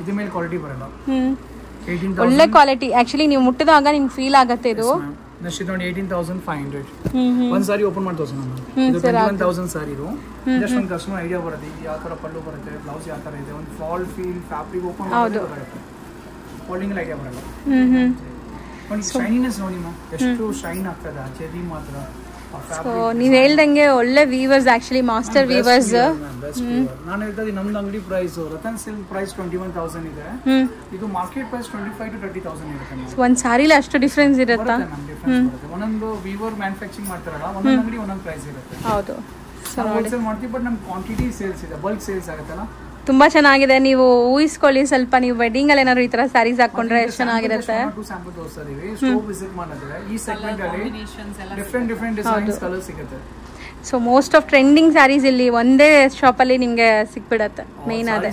ಇದ್ರ ಮೇಲೆ ಕ್ವಾಲಿಟಿ ಬರಲ್ಲ. 18,000 ಒಳ್ಳೆ ಕ್ವಾಲಿಟಿ. ಆಕ್ಚುಲಿ ನೀವು ಮುಟ್ಟಿದಾಗ ನಿಮ್ಗೆ ಫೀಲ್ ಆಗುತ್ತೆ ಇದು. ನೆಕ್ಸ್ಟ್ ಇದು ನೋಡಿ 18,500. ಒಂದ್ ಸಾರಿ ಓಪನ್ ಮಾಡಿ ತೋರಿಸೋಣ ಮ್ಯಾಮ್. ಇದು 21,000 ಸಾರಿ ಇದು. ಜಸ್ಟ್ ಒಂದು ಕಸ್ಟಮರ್ ಐಡಿಯಾ ಬರುತ್ತೆ, ಯಾವ ತರ ಪಲ್ಲು ಬರುತ್ತೆ, ಬ್ಲೌಸ್ ಯಾವ ತರ ಇದೆ, ಒಂದು ಫಾಲ್ ಫೀಲ್ ಫ್ಯಾಬ್ರಿಕ್ ಓಪನ್ ಮಾಡಿ ಬರುತ್ತೆ. ಫೋಲ್ಡಿಂಗ್ ಐಡಿಯಾ ಬರಲ್ಲ. ಒಂದು ಶೈನಿನೆಸ್ ನೋಡಿ ಮ್ಯಾಮ್, ಎಷ್ಟು ಶೈನ್ ಆಗ್ತದೆ ಆ ಚೆರಿ ಮಾತ್ರ. ಸೊ ನೀವು ಹೇಳ್ದಂಗೆ ಒಳ್ಳೆ ವೀವರ್ಸ್, ಆಕ್ಚುಲಿ ಮಾಸ್ಟರ್ ವೀವರ್ಸ್. ನಾನು ಹೇಳ್ತಾ ನಮ್ದು ಅಂಗಡಿ ಪ್ರೈಸ್ ರತನ್ ಸಿಲ್ಕ್ ಪ್ರೈಸ್ 21,000 ಇದೆ. ಇದು ಮಾರ್ಕೆಟ್ ಪ್ರೈಸ್ 25,000 to 30,000 ಇರುತ್ತೆ. ಒಂದ್ ಸಾರಿಲಿ ಅಷ್ಟು ಡಿಫ್ರೆನ್ಸ್ ಇರುತ್ತಾ? ಒಂದೊಂದು ವೀವರ್ ಮ್ಯಾನುಫ್ಯಾಕ್ಚರಿಂಗ್ ಮಾಡ್ತಾರಲ್ಲ, ಒಂದೊಂದು ಅಂಗಡಿ ಒಂದೊಂದು ಪ್ರೈಸ್ ಇರುತ್ತೆ. ಹೌದು, ಹೋಲ್ಸೇಲ್ ಮಾಡ್ತೀವಿ, ಬಟ್ ನಮ್ ಕ್ವಾಂಟಿಟಿ ಸೇಲ್ಸ್ ಇದೆ, ಬಲ್ಕ್ ಸೇಲ್ಸ್ ಆಗುತ್ತಲ್ಲ. ತುಂಬಾ ಚೆನ್ನಾಗಿದೆ. ನೀವು ಊಹಿಸ್ಕೊಳ್ಳಿ ಸ್ವಲ್ಪ, ನೀವು ವೆಡ್ಡಿಂಗ್ ಅಲ್ಲಿ ಏನಾದ್ರು ಈ ತರ ಸ್ಯಾರೀಸ್ ಹಾಕೊಂಡ್ರೆ ಎಷ್ಟು ಚೆನ್ನಾಗಿರುತ್ತೆ. So most of trending sarees ಇಲ್ಲಿ ಒಂದೇ ಶಾಪ್ ಅಲ್ಲಿ ನಿಮ್ಗೆ ಸಿಕ್ಬಿಡತ್ತೆ. ಮೇನ್ ಅದೇ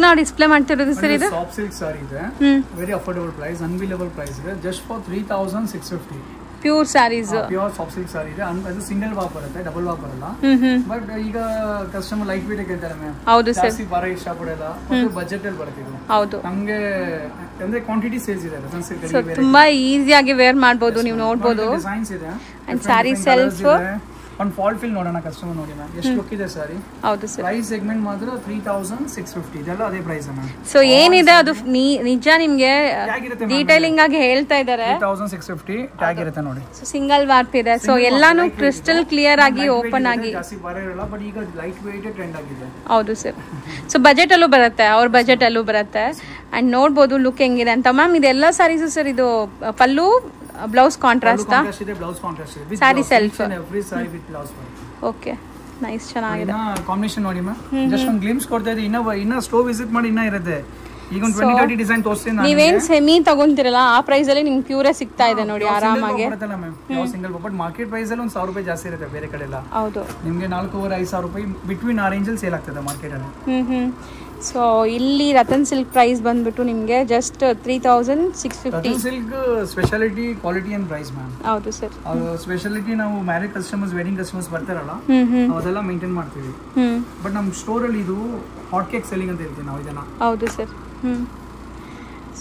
ನಾವು ಡಿಸ್ಪ್ಲೇ ಮಾಡ್ತಿರೋದು ಸರ್. ಇದು ಸಾಫ್ಟ್ ಸಿಲ್ಕ್ ಸಾರಿ ಇದೆ, very affordable price, unbelievable price ಇದೆ. Just for 3,650. Pure saris, pure soft silk sari ಇದೆ. ಅದು ಸಿಂಗಲ್ ವಾಕ್ ಬರುತ್ತೆ, ಡಬಲ್ ವಾಕ್ ಬರಲ್ಲ. ಬಟ್ ಈಗ ಕಸ್ಟಮರ್ ಲೈಟ್ ವೇಟ್ ಕೇಳ್ತಾರೆ ಮ್ಯಾಮ್. ಹೌದು ಸರ್, ಜಾಸ್ತಿ ಭಾರ ಇಷ್ಟ ಪಡಲ್ಲ, ಬಜೆಟ್ ಅಲ್ಲಿ ಬರುತ್ತೆ ಇದು. ಹೌದು, ನಮ್ಗೆ ಅಂದ್ರೆ ಕ್ವಾಂಟಿಟಿ ಸೇಲ್ಸ್ ಇದೆ. ಸೊ ತುಂಬಾ ಈಸಿಯಾಗಿ ವೇರ್ ಮಾಡಬಹುದು, ನೀವು ನೋಡಬಹುದು. ಡಿಸೈನ್ಸ್ ಇದೆ ಅಂಡ್ ಸ್ಯಾರಿ ಸೆಲ್ಫ್ ಒಂದು ಫಾಲ್ ಫಿಲ್ ನೋಡೋಣ ಕಸ್ಟಮರ್ ನೋಡಿ ಮ್ಯಾಮ್, ಎಷ್ಟು ಲುಕ್ ಇದೆ ಸಾರಿ. ಹೌದು ಸರ್. ಪ್ರೈಸ್ ಸೆಗ್ಮೆಂಟ್ ಮಾತ್ರ 3,650, ಇದೆಲ್ಲ ಅದೇ ಪ್ರೈಸ್ ಮ್ಯಾಮ್. ಸೊ ಏನಿದೆ ಅದು ನಿಜ ನಿಮ್ಗೆ ಡೀಟೇಲಿಂಗ್ ಆಗಿ ಹೇಳ್ತಾ ಇದ್ದಾರೆ. 3,650 ಟ್ಯಾಗ್ ಇರುತ್ತೆ ನೋಡಿ. ಸೊ ಸಿಂಗಲ್ ವಾರ್ಪ್ ಇದೆ. ಸೊ ಎಲ್ಲಾನು ಕ್ರಿಸ್ಟಲ್ ಕ್ಲಿಯರ್ ಆಗಿ ಓಪನ್ ಆಗಿ. ಜಾಸ್ತಿ ಭಾರ ಇರಲ್ಲ, ಬಟ್ ಈಗ ಲೈಟ್ ವೇಟ್ ಟ್ರೆಂಡ್ ಆಗಿದೆ. ಹೌದು ಸರ್. ಸೊ ಬಜೆಟ್ ಅಲ್ಲೂ ಬರುತ್ತೆ, ಅವ್ರ ಬಜೆಟ್ ಅಲ್ಲೂ ಬರುತ್ತೆ. ಅಂಡ್ ನೋಡ್ಬೋದು ಲುಕ್ ಹೆಂಗಿದೆ ಅಂತ. ಮ್ಯಾಮ್ ಇದೆಲ್ಲ ಸಾರೀಸು ಸರ್, ಇದು ಪಲ್ಲು ಬ್ಲೌಸ್ ಕಾಂಟ್ರಾಸ್ಟ್ ಇದೆ, ಬ್ಲೌಸ್ ಕಾಂಟ್ರಾಸ್ಟ್ ಇದೆ, sari self. Every sari with blouse ಬರುತ್ತೆ. ಓಕೆ, ನೈಸ್, ಚೆನ್ನಾಗಿದೆ. ಕಾಂಬಿನೇಷನ್ ನೋಡಿ ಮ್ಯಾಮ್, ಜಸ್ಟ್ ಒಂದು ಗ್ಲಿಮ್ಸ್ ಕೊಡ್ತಾ ಇದೆ. ಇನ್ನ ಸ್ಟೋರ್ ವಿಸಿಟ್ ಮಾಡಿ ಇನ್ನ ಇರುತ್ತೆ. ಈಗ ಒಂದು 20-30 ಡಿಸೈನ್ ತೋರಿಸ್ತೀನಿ ನಾನು. ನೀವೇನ್ ಸೆಮಿ ತಗೊಂತಿರಲ್ಲ ಆ ಪ್ರೈಸ್ ಅಲ್ಲಿ ನಿಮ್ಗೆ ಪ್ಯೂರೇ ಸಿಗ್ತಾ ಇದೆ ನೋಡಿ ಆರಾಮಾಗಿ. ಸಿಂಗಲ್ ಬಟ್ ಮಾರ್ಕೆಟ್ ಪ್ರೈಸ್ ಅಲ್ಲಿ ಒಂದು 1,000 ರೂಪಾಯಿ ಜಾಸ್ತಿ ಇರುತ್ತೆ ಬೇರೆ ಕಡೆ ಎಲ್ಲ. ಹೌದು, ನಿಮ್ಗೆ 4,500 ರೂಪಾಯಿ ಬಿಟ್ವೀನ್ ಆ ರೇಂಜ್ ಅಲ್ಲಿ ಸೇಲ್ ಆಗ್ತದೆ ಮಾರ್ಕೆಟ್ ಅಲ್ಲಿ. ಸೊ ಇಲ್ಲಿ ರತನ್ ಸಿಲ್ಕ್ ಪ್ರೈಸ್ ಬಂದ್ಬಿಟ್ಟು ನಿಮಗೆ just 3,650. Ratan silk speciality quality and price ma'am. ಹೌದು ಸರ್. ಸ್ಪೆಷಾಲಿಟಿ ನಾವು ಮ್ಯಾರೇಜ್ ಕಸ್ಟಮರ್ಸ್, ವೆಡ್ಡಿಂಗ್ ಕಸ್ಟಮರ್ಸ್ ಬರ್ತಾರಲ್ಲ, ಅದೆಲ್ಲ ಮೇಂಟೈನ್ ಮಾಡ್ತೀವಿ. ಬಟ್ ನಮ್ಮ ಸ್ಟೋರ್ ಅಲ್ಲಿ ಇದು ಹಾಟ್ ಕೇಕ್ ಸೆಲ್ಲಿಂಗ್ ಅಂತ ಹೇಳ್ತೀವಿ ನಾವು ಇದನ್ನ. ಹೌದು sir.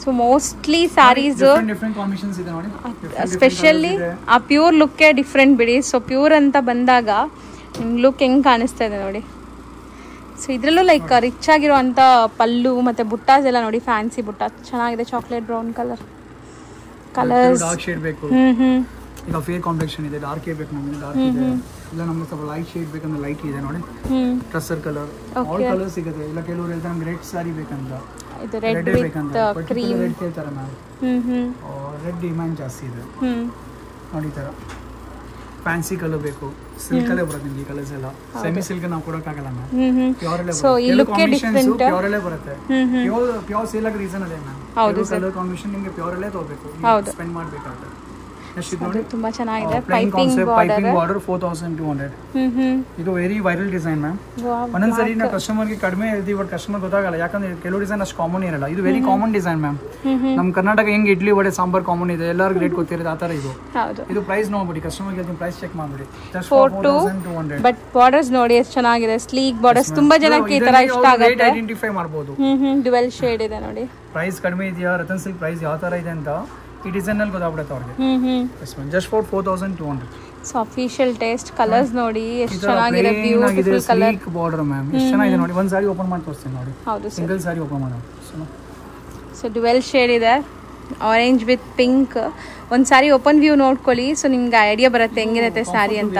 So mostly sarees different combinations ಇದೆ ನೋಡಿ, ಸ್ಪೆಷಲಿ ಆ ಪ್ಯೂರ್ ಲುಕ್ಕೇ ಡಿಫ್ರೆಂಟ್ ಬಿಡಿ. ಸೊ ಪ್ಯೂರ್ ಅಂತ ಬಂದಾಗ ನಿಮ್ಗೆ ಲುಕ್ ಹೆಂಗೆ ಕಾಣಿಸ್ತಾ ಇದೆ ನೋಡಿ. ಸೊ ಇದರಲ್ಲೂ ಲೈಕ್ ರಿಚ್ ಆಗಿರುವಂಥ ಪಲ್ಲು ಮತ್ತು ಬುಟ್ಟಾಸ್ ಎಲ್ಲ ನೋಡಿ, ಫ್ಯಾನ್ಸಿ ಬುಟ್ಟ ಚೆನ್ನಾಗಿದೆ. Chocolate brown colour colours, dark shade ಬೇಕು, ಈಗ ಫೇರ್ ಕಾಂಪ್ಲೆಕ್ಷನ್ ಇದೆ, ಡಾರ್ಕ್ ಬೇಕು ನಮಗೆ, ಡಾರ್ಕ್ ಇದೆ. ಇಲ್ಲ ನಮಗೆ ಸ್ವಲ್ಪ ಲೈಟ್ ಶೇಡ್ ಬೇಕಂದ್ರೆ ಲೈಟ್ ಇದೆ ನೋಡಿ, ಟ್ರಸ್ಸರ್ ಕಲರ್, ಆಲ್ ಕಲರ್ ಸಿಗುತ್ತೆ. ಇಲ್ಲ ಕೆಲವರು ಹೇಳ್ತಾರೆ ನಮ್ಗೆ ರೆಡ್ ಸಾರಿ ಬೇಕಂತ, ಇದು ರೆಡ್ ವಿತ್ ಕ್ರೀಮ್, ರೆಡ್ ಕೇಳ್ತಾರೆ ಮ್ಯಾಮ್, ರೆಡ್ ಡಿಮ್ಯಾಂಡ್ ಜಾಸ್ತಿ ಇದೆ ನೋಡಿ. ಈ ಥರ ಫ್ಯಾನ್ಸಿ ಕಲರ್ ಬೇಕು, ಸಿಲ್ಕ್ ಅಲ್ಲೇ ಬರುತ್ತೆ ನಿಮ್ಗೆ. ಈ ಕಲರ್ಸ್ ಎಲ್ಲ ಸೆಮಿ ಸಿಲ್ಕ್ ನಾವು ಕೊಡೋಕ್ಕಾಗಲ್ಲ ಮ್ಯಾಮ್, ಪ್ಯೂರ್ ಅಲ್ಲೇ ಬರುತ್ತೆ. ಪ್ಯೂರ್ ಅಲ್ಲೇ ಬರುತ್ತೆ, ಪ್ಯೂರ್ ಸೇಲ್ ಆಗಿ ರೀಸನ್ ಅದೇ ಮ್ಯಾಮ್. ಕಲರ್ ಕಾಂಬಿನೇಷನ್ ನಿಮಗೆ ಪ್ಯೂರ್ ಅಲ್ಲೇ ತಗೋಬೇಕು, ಸ್ಪೆಂಡ್ ಮಾಡಬೇಕಾಗುತ್ತೆ. ತುಂಬಾ ಚೆನ್ನಾಗಿದೆ. Piping border 4200. ಇದು ವೆರಿ ವೈರಲ್ ಡಿಸೈನ್ ಮ್ಯಾಮ್. ಒಂದೊಂದ್ಸರಿ ನಾವು ಕಸ್ಟಮರ್ಗೆ ಕಡಿಮೆ ಹೇಳ್ತೀವಿ, ಬಟ್ ಕಸ್ಟಮರ್ ಗೊತ್ತಾಗಲ್ಲ, ಯಾಕಂದ್ರೆ ಕೆಲವು ಡಿಸೈನ್ ಅಷ್ಟು ಕಾಮನ್ ಇರಲ್ಲ. ಇದು ವೆರಿ ಕಾಮನ್ ಡಿಸೈನ್ ಮ್ಯಾಮ್. ನಮ್ಮ ಕರ್ನಾಟಕ ಹೆಂಗ್ ಇಡ್ಲಿ ವಡೆ ಸಾಂಬಾರ್ ಕಾಮನ್ ಇದೆ, ಎಲ್ಲರಿಗೂ ರೇಟ್ ಗೊತ್ತಿರುತ್ತೆ, ಆ ತರ ಇದು. ಇದು ಪ್ರೈಸ್ ನೋಡ್ಬಿಡಿ, ಕಸ್ಟಮರ್ ಹೇಳ್ತೀನಿ ಪ್ರೈಸ್ ಚೆಕ್ ಮಾಡ್ಬಿಡಿ. 4200. ಬಟ್ ಬಾರ್ಡರ್ಸ್ ನೋಡಿ ಎಷ್ಟು ಚೆನ್ನಾಗಿದೆ, ಸ್ಲೀಕ್ ಬಾರ್ಡರ್ಸ್. ತುಂಬಾ ಜನಕ್ಕೆ ಈ ತರ ಇಷ್ಟ ಆಗುತ್ತೆ, ಐಡೆಂಟಿಫೈ ಮಾಡಬಹುದು. ಡ್ಯುವೆಲ್ ಶೇಡ್ ಇದೆ ನೋಡಿ. ಪ್ರೈಸ್ ಕಡಿಮೆ ಇದೆಯಾ, ರತನ್ ಸಿಲ್ಕ್ ಪ್ರೈಸ್ ಯಾವ ತರ ಇದೆ ಅಂತ ಈ ಡಿಸೈನ್ ಅಲ್ಲಿ ಗೊತ್ತಾಗ್ಬಿಡುತ್ತೆ ಅವ್ರಿಗೆ. Just for 4200. So official taste colours ನೋಡಿ ಎಷ್ಟು ಚೆನ್ನಾಗಿದೆ, ಬ್ಯೂಟಿಫುಲ್ ಕಲರ್ ಬಾರ್ಡರ್ ಮ್ಯಾಮ್, ಎಷ್ಟು ಚೆನ್ನಾಗಿದೆ ನೋಡಿ. ಒಂದು ಸಾರಿ ಓಪನ್ ಮಾಡಿ ತೋರಿಸ್ತೀನಿ ನೋಡಿ. ಹೌದು, ಸಿಂಗಲ್ ಸಾರಿ ಓಪನ್ ಮಾಡೋಣ. ಸೊ ಡ್ಯುವೆಲ್ ಶೇಡ್ ಇದೆ, ಆರೆಂಜ್ ವಿತ್ ಪಿಂಕ್. ಒಂದು ಸಾರಿ ಓಪನ್ ವ್ಯೂ ನೋಡ್ಕೊಳ್ಳಿ, ಸೊ ನಿಮ್ಗೆ ಐಡಿಯಾ ಬರುತ್ತೆ ಹೆಂಗಿರುತ್ತೆ ಸ್ಯಾರಿ ಅಂತ.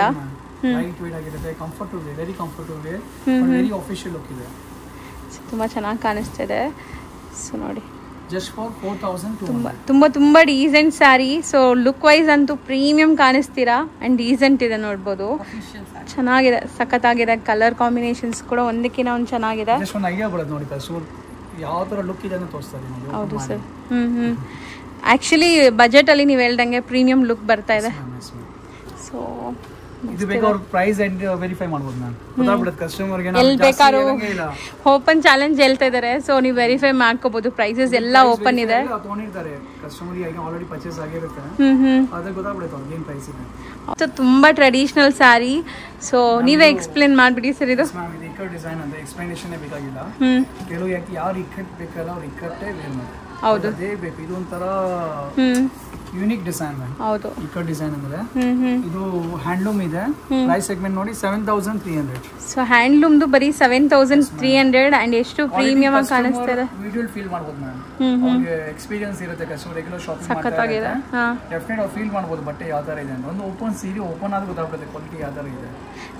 ಲೈಟ್ ವೇಟ್ ಆಗಿರುತ್ತೆ, comfortable, very comfortable, very official look ಇದೆ. ತುಂಬಾ ಚೆನ್ನಾಗಿ ಕಾಣಿಸ್ತಿದೆ. ಸೊ ನೋಡಿ ಜಸ್ಟ್ ಫಾರ್ 4200. ತುಂಬ decent saree. So look wise ಅಂತೂ ಪ್ರೀಮಿಯಂ ಕಾಣಿಸ್ತೀರಾ, ಅಂಡ್ ಡೀಸೆಂಟ್ ಇದೆ ನೋಡ್ಬೋದು. ಚೆನ್ನಾಗಿದೆ, ಸಖತ್ತಾಗಿದೆ. ಕಲರ್ ಕಾಂಬಿನೇಷನ್ಸ್ ಕೂಡ ಒಂದಕ್ಕಿಂತ ಒಂದು ಚೆನ್ನಾಗಿದೆ. ಜಸ್ಟ್ ಒಂದು ಐಡಿಯಾ ಬರುತ್ತೆ ನೋಡಿ ಕಸ್ಟಮರ್ ಯಾವ ಥರ ಲುಕ್ ಇದೆ ಅಂತ ತೋರಿಸ್ತಾರೆ. ಹೌದು ಸರ್. ಆ್ಯಕ್ಚುಲಿ ಬಜೆಟಲ್ಲಿ ನೀವು ಹೇಳ್ದಂಗೆ ಪ್ರೀಮಿಯಂ ಲುಕ್ ಬರ್ತಾ ಇದೆ. ಸೊ ಇದು ಬೇಕಾದ್ರೆ ಪ್ರೈಸ್ ಅಂಡ್ ವೆರಿಫೈ ಮಾಡಬಹುದು ಮ್ಯಾಮ್, ಗೊತ್ತಾಗ್ಬಿಡುತ್ತೆ ಕಸ್ಟಮರ್ಗೆ. ಎಲ್ಲಿ ಬೇಕಾದ್ರೂ ಓಪನ್ ಚಾಲೆಂಜ್ ಹೇಳ್ತಾ ಇದ್ದಾರೆ, ಸೊ ನೀವು ವೆರಿಫೈ ಮಾಡ್ಕೋಬಹುದು. ಪ್ರೈಸಸ್ ಎಲ್ಲ ಓಪನ್ ಇದೆ, ತಗೊಂಡಿರ್ತಾರೆ ಕಸ್ಟಮರ್ ಈಗ ಆಲ್ರೆಡಿ ಪರ್ಚೇಸ್ ಆಗಿರುತ್ತೆ, ಅದೇ ಗೊತ್ತಾಗ್ಬಿಡುತ್ತೆ ಅವ್ರಿಗೆ ಏನು ಪ್ರೈಸ್ ಇದೆ. ಸೊ ತುಂಬಾ ಟ್ರೆಡಿಷನಲ್ ಸ್ಯಾರಿ. ಸೊ ನೀವೇ ಎಕ್ಸ್ಪ್ಲೇನ್ ಮಾಡ್ಬಿಡಿ ಸರ್. ಇದು ಮ್ಯಾಮ್ ಇದು ಇಕ್ಕಟ್ ಡಿಸೈನ್ ಅಂತ ಎಕ್ಸ್ಪ್ಲನೇಷನ್ ಬೇಕಾಗಿಲ್ಲ. ಕೆಲವು ಯಾರು ಇಕ್ಕಟ್ ಬೇಕಲ್ಲ ಅವ್ರು ಇಕ್ಕಟ್ಟೇ ವೇರ್ ಮಾಡಿ. ಹೌದು, ಅದೇ ಬೇಕು. ಇದು ಒಂಥರ ಯೂನಿಕ್ ಡಿಸೈನ್ ಮ್ಯಾಮ್. ಹೌದು, ಇಕ್ಕಟ್ ಡಿಸೈನ್ ಅಂದ್ರೆ ಇದು ಹ್ಯಾಂಡ್ಲೂಮ್ ಇದೆ. ಪ್ರೈಸ್ ಸೆಗ್ಮೆಂಟ್ ನೋಡಿ 7300. ಸೊ ಹ್ಯಾಂಡ್ಲೂಮ್ದು ಬರೀ 7300 ಅಂಡ್ ಎಷ್ಟು ಪ್ರೀಮಿಯಂ ಆಗಿ ಕಾಣಿಸ್ತಾ ಇದೆ. ವಿಡಿಯೋ ಫೀಲ್ ಮಾಡಬಹುದು ಮ್ಯಾಮ್, ಅವ್ರಿಗೆ ಎಕ್ಸ್ಪೀರಿಯನ್ಸ್ ಇರುತ್ತೆ, ಕಸ್ಟಮರ್ ರೆಗ್ಯುಲರ್ ಶಾಪಿಂಗ್ ಮಾಡ್ತಾ ಇದ್ದಾರೆ, ಡೆಫಿನೆಟ್ ಅವ್ರು ಫೀಲ್ ಮಾಡಬಹುದು ಬಟ್ಟೆ ಯಾವ ತರ ಇದೆ ಅಂತ. ಒಂದು ಓಪನ್ ಸೀರೆ ಓಪನ್ ಆದ್ರೆ ಗೊತ್ತಾಗುತ್ತೆ ಕ್ವಾಲಿಟಿ ಯಾವ ತರ ಇದೆ.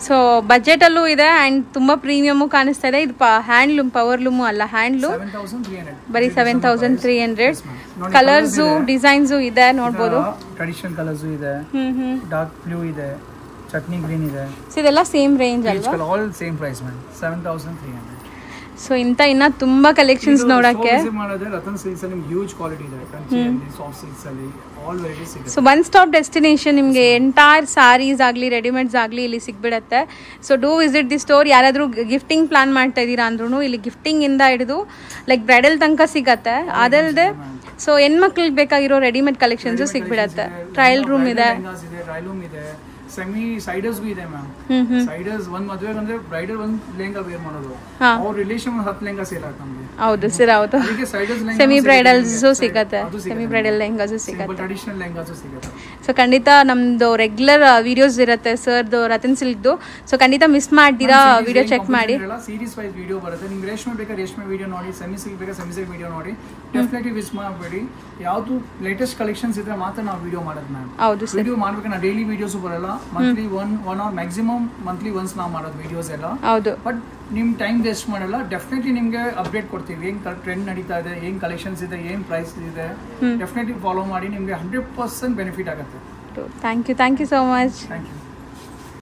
ಸೊ ಬಜೆಟ್ ಅಲ್ಲೂ ಇದೆ ಅಂಡ್ ತುಂಬಾ ಪ್ರೀಮಿಯಂ ಕಾಣಿಸ್ತಾ ಇದೆ. ಇದು ಹ್ಯಾಂಡ್ಲೂಮ್, ಪವರ್ ಲೂಮ್ ಅಲ್ಲ, ಹ್ಯಾಂಡ್ಲೂಮ್. 7300 ಬರೀ 7300. ಕಲರ್ಸ್ ಡಿಸೈನ್ಸ್ ಇದೆ ನೋಡಬಹುದು. ಟ್ರೆಡಿಷನಲ್ ಕಲರ್ಸ್ ಇದೆ, ಡಾರ್ಕ್ ಬ್ಲೂ ಇದೆ, ಚಟ್ನಿ ಗ್ರೀನ್ ಇದೆ. ಸೊ ಇದೆಲ್ಲ ಸೇಮ್ ರೇಂಜ್ ಅಲ್ವಾ? All same price ma'am, 7300. So ಇಂತ ಇನ್ನ ತುಂಬಾ ಕಲೆಕ್ಷನ್ಸ್ ನೋಡಕ್ಕೆ ಮಾಡಿದ್ರೆ ರತನ್ ಸಿಲ್ಕ್ಸ್ ಅಲ್ಲಿ ಹ್ಯೂಜ್ ಕ್ವಾಲಿಟಿ ಇದೆ. ಕಂಚಿಯಲ್ಲಿ, ಸಾಫ್ಟ್ ಸಿಲ್ಕ್ಸ್ ಅಲ್ಲಿ ಆಲ್ ವೆರೈಟೀಸ್ ಇದೆ. ಸೊ ಒನ್ ಸ್ಟಾಪ್ ಡೆಸ್ಟಿನೇಷನ್, ನಿಮಗೆ ಎಂಟೈರ್ ಸಾರೀಸ್ ಆಗಲಿ ರೆಡಿಮೇಡ್ಸ್ ಆಗಲಿ ಇಲ್ಲಿ ಸಿಗ್ಬಿಡತ್ತೆ. So do visit the store. ಯಾರಾದರೂ ಗಿಫ್ಟಿಂಗ್ ಪ್ಲಾನ್ ಮಾಡ್ತಾ ಇದ್ದೀರಾ ಅಂದ್ರೂ ಇಲ್ಲಿ ಗಿಫ್ಟಿಂಗ್ ಇಂದ ಹಿಡಿದು ಲೈಕ್ ಬ್ರೈಡಲ್ ತನಕ ಸಿಗತ್ತೆ. ಅದಲ್ಲದೆ ಸೊ ಹೆಣ್ಮಕ್ಳಿಗೆ ಬೇಕಾಗಿರೋ ರೆಡಿಮೇಡ್ ಕಲೆಕ್ಷನ್ಸ್ ಸಿಗ್ಬಿಡತ್ತೆ. ಟ್ರಯಲ್ ರೂಮ್ ಇದೆ, ಸೆಮಿ ಸೈಡರ್ಸ್ ಇದೆ ಮ್ಯಾಮ್. ಸೈಡರ್ಸ್ ಒಂದ್ ಮದುವೆಗೆ ಅಂದ್ರೆ ಬ್ರೈಡಲ್ ಒಂದ್ ಲೆಹಂಗಾ ವೇರ್ ಮಾಡೋದು, ಅವ್ರ ರಿಲೇಷನ್ 10 ಲೆಹಂಗಾ ಸೇಲ್ ಆಗ್ತದೆ ನಮಗೆ. ಹೌದು ಸರ್, ಹೌದು. ಸೆಮಿ ಬ್ರೈಡಲ್ಸ್ ಸಿಗತ್ತೆ, ಸೆಮಿ ಬ್ರೈಡಲ್ ಲೆಹಂಗಾಸ್ ಸಿಗತ್ತೆ, ಟ್ರೆಡಿಷನಲ್ ಲೆಹಂಗಾಸ್ ಸಿಗತ್ತೆ. ಸೊ ಖಂಡಿತ ನಮ್ದು ರೆಗ್ಯುಲರ್ ವಿಡಿಯೋಸ್ ಇರುತ್ತೆ ಸರ್ದು, ರತನ್ ಸಿಲ್ಕ್ದು. ಸೊ ಖಂಡಿತ ಮಿಸ್ ಮಾಡ್ತೀರಾ, ವಿಡಿಯೋ ಚೆಕ್ ಮಾಡಿ. ಸೀರೀಸ್ ವೈಸ್ ವಿಡಿಯೋ ಬರುತ್ತೆ. ನಿಮ್ಗೆ ರೇಷ್ಮೆ ಬೇಕಾ ರೇಷ್ಮೆ ವಿಡಿಯೋ ನೋಡಿ, ಸೆಮಿ ಸಿಲ್ಕ್ ಬೇಕಾ ಸೆಮಿ ಸಿಲ್ಕ್ ವಿಡಿಯೋ ನೋಡಿ. ಡೆಫಿನೆಟ್ಲಿ ಮಿಸ್ ಮಾಡಬೇಡಿ. ಯಾವ್ದು ಲೇಟೆಸ್ಟ್ ಕಲೆಕ್ಷನ್ಸ್ ಇದ್ರೆ ಮಾತ್ರ ನಾವು ವಿಡಿಯೋ ಮಾಡೋದು ಮ್ಯಾಮ್. ಹೌದು ಸರ್, ವಿಡಿಯೋ ಮಾಡ್ಬೇಕು. ನಾವು ಡೈಲಿ ವಿಡಿಯೋಸ್ ಬರಲ್ಲ, monthly one or maximum monthly once ನಾವು ಮಾಡೋದು ವಿಡಿಯೋಸ್ ಎಲ್ಲ. ಹೌದು, ಬಟ್ ನಿಮ್ ಟೈಮ್ ವೇಸ್ಟ್ ಮಾಡಲ್ಲ. ಡೆಫಿನೆಟ್ಲಿ ನಿಮ್ಗೆ ಅಪ್ಡೇಟ್ ಕೊಡ್ತೀವಿ, ಏನ್ ಟ್ರೆಂಡ್ ನಡೀತಾ ಇದೆ, ಏನ್ ಕಲೆಕ್ಷನ್ಸ್ ಇದೆ, ಏನ್ ಪ್ರೈಸ್ ಇದೆ. ಡೆಫಿನೆಟ್ಲಿ ಫಾಲೋ ಮಾಡಿ, ನಿಮ್ಗೆ 100% ಬೆನಿಫಿಟ್ ಆಗುತ್ತೆ. Thank you so much. Thank you.